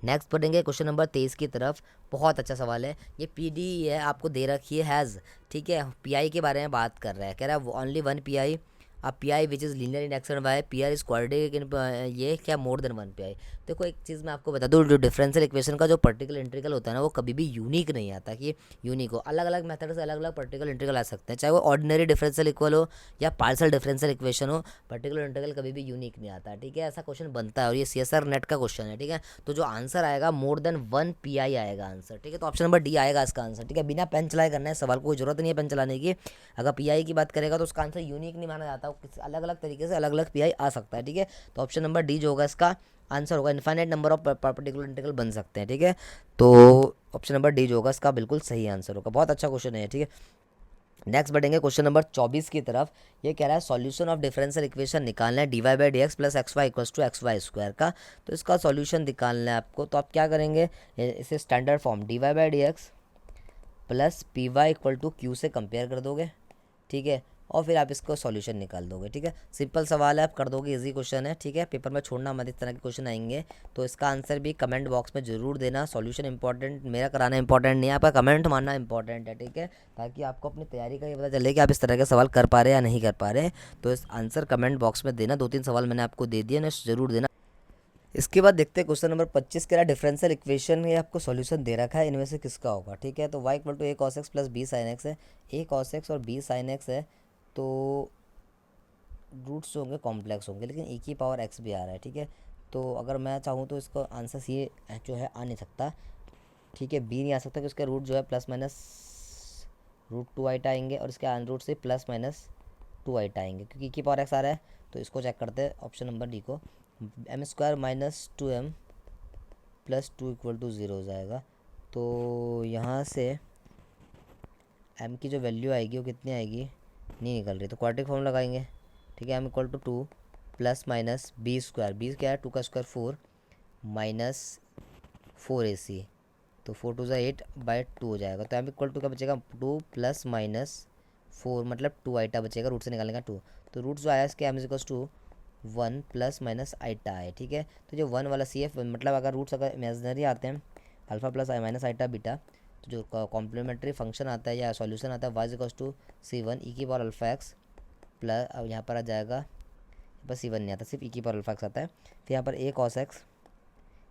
नेक्स्ट पढ़ेंगे क्वेश्चन नंबर 23 की तरफ। बहुत अच्छा सवाल है ये, पीडी है आपको दे रखी है हैज़। ठीक है, पीआई के बारे में बात कर रहा है, कह रहा है ओनली वन पीआई, अब PI which is linear in x and y, PR is quadratic in, ये क्या मोर देन वन पीआई। देखो एक चीज़ मैं आपको बता दूँ, जो डिफरेंशियल इक्वेशन का जो पर्टिकुलर इंटीग्रल होता है ना वो कभी भी यूनिक नहीं आता, कि यूनिक हो। अलग अलग मेथड से अलग अलग पर्टिकुलर इंटीग्रल आ सकते हैं, चाहे वो ऑर्डिनरी डिफरेंशियल इक्वल हो या पार्शियल डिफरेंशियल इक्वेशन हो, पर्टिकुलर इंटीग्रल कभी भी यूनिक नहीं आता। ठीक है, ऐसा क्वेश्चन बनता है और ये सीएसआर नेट का क्वेश्चन है। ठीक है, तो जो आंसर आएगा मोर देन वन पीआई आएगा आंसर। ठीक है, तो ऑप्शन नंबर डी आएगा इसका आंसर। ठीक है, बिना पेन चलाए करना है सवाल को, कोई जरूरत नहीं है पेन चलाने की। अगर पीआई की बात करेगा तो उसका आंसर यूनिक नहीं माना जाता, अलग अलग तरीके से अलग अलग पीआई आ सकता है। ठीक है, तो ऑप्शन नंबर डी जो होगा इसका आंसर होगा, infinite number of particular integral बन सकते हैं। ठीक है, तो ऑप्शन नंबर डी जो होगा इसका बिल्कुल सही आंसर होगा। बहुत अच्छा क्वेश्चन है। ठीक है, नेक्स्ट बढ़ेंगे क्वेश्चन नंबर 24 की तरफ। ये कह रहा है सॉल्यूशन ऑफ डिफरेंशियल इक्वेशन निकालना है d Y by D x plus x y equals to x y square का। तो इसका सॉल्यूशन निकालना है आपको, तो आप क्या करेंगे, इसे standard form d Y by D x plus P y equal to Q से कंपेयर कर दोगे। ठीक है, और फिर आप इसको सॉल्यूशन निकाल दोगे। ठीक है, सिंपल सवाल है, आप कर दोगे, इजी क्वेश्चन है। ठीक है, पेपर में छोड़ना मत, इस तरह के क्वेश्चन आएंगे। तो इसका आंसर भी कमेंट बॉक्स में जरूर देना। सॉल्यूशन इंपॉर्टेंट मेरा कराना इंपॉर्टेंट नहीं है, आपका कमेंट मारना इंपॉर्टेंट है। ठीक है, ताकि आपको अपनी तैयारी का ये पता चले कि आप इस तरह के सवाल कर पा रहे हैं या नहीं कर पा रहे। तो इस आंसर कमेंट बॉक्स में देना, 2-3 सवाल मैंने आपको दे दिए ना, जरूर देना। इसके बाद देखते हैं क्वेश्चन नंबर 25 के डिफरेंशियल इक्वेशन, ये आपको सॉल्यूशन दे रखा है, इनमें से किसका होगा। ठीक है, तो y equal to A cos x plus B sine x है, ए कॉस एक्स और बी साइन एक्स है, तो रूट्स होंगे कॉम्प्लेक्स होंगे, लेकिन ए की पावर एक्स भी आ रहा है। ठीक है, तो अगर मैं चाहूँ तो इसको आंसर सी जो है आ नहीं सकता। ठीक है, बी नहीं आ सकता, कि उसके रूट जो है प्लस माइनस रूट 2 आइटा आएंगे और इसके आन रूट से प्लस माइनस 2 आइटा आएंगे, क्योंकि ए की पावर एक्स आ रहा है। तो इसको चेक करते हैं ऑप्शन नंबर डी को, m square minus 2m plus 2 equal to 0 हो जाएगा। तो यहाँ से m की जो वैल्यू आएगी वो कितनी आएगी, नहीं निकल रही, तो क्वाड्रेटिक फॉर्म लगाएंगे। ठीक है, m equal to 2 plus minus b square, b क्या है 2 का स्क्वायर 4 माइनस 4ac, तो 4 टू ज़ा 8 बाई 2 हो जाएगा। तो m इक्वल टू क्या बचेगा 2 प्लस माइनस 4, मतलब 2 आइटा बचेगा, रूट से निकालेगा 2, तो रूट जो आया इसके m equal to 1 plus minus iota है। ठीक है, तो जो 1 वाला सी एफ मतलब अगर रूट्स अगर इमेजनरी आते हैं अल्फा प्लस आई माइनस आइटा बीटा, तो जो कॉम्प्लीमेंट्री फंक्शन आता है या सॉल्यूशन आता है वाई इक्वल टू C1 ई की पावर अल्फा एक्स प्लस, अब यहाँ पर आ जाएगा बस C1 नहीं आता, सिर्फ e की पावर अल्फा एक्स आता है। फिर यहाँ पर a cos x,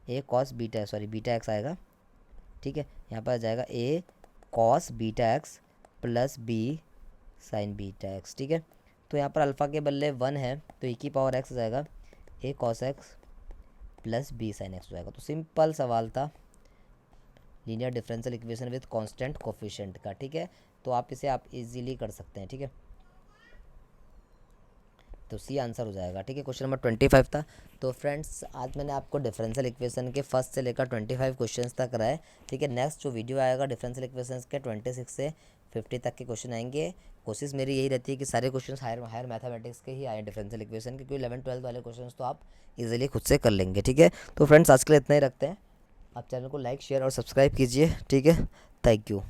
a cos beta, sorry beta x आएगा, ठीक है। यहाँ पर आ जाएगा a cos beta x plus b sign beta x, ठीक है। तो यहाँ पर अल्फ़ा के बदले 1 है तो e की पावर एक्स आ जाएगा a cos x plus b sine x हो जाएगा। तो सिंपल सवाल था linear differential equation with constant coefficient का, ठीक है। तो आप इसे आप इजीली कर सकते हैं, ठीक है। तो सी आंसर हो जाएगा, ठीक है। क्वेश्चन नंबर 25 था। तो फ्रेंड्स आज मैंने आपको डिफरेंशियल इक्वेशन के फर्स्ट से लेकर 25 क्वेश्चंस तक कराए, ठीक है। नेक्स्ट जो वीडियो आएगा डिफरेंशियल इक्वेशंस के 26 से 50 तक के क्वेश्चन आएंगे। कोशिश मेरी यही रहती है कि सारे क्वेश्चन हायर मैथमेटिक्स के ही आए डिफरेंशियल इक्वेशन के, क्योंकि 11-12 वाले क्वेश्चन तो आप इजीली खुद से कर लेंगे, ठीक है। तो फ्रेंड्स आज के लिए इतना ही रखते हैं। आप चैनल को लाइक शेयर और सब्सक्राइब कीजिए, ठीक है। Thank you.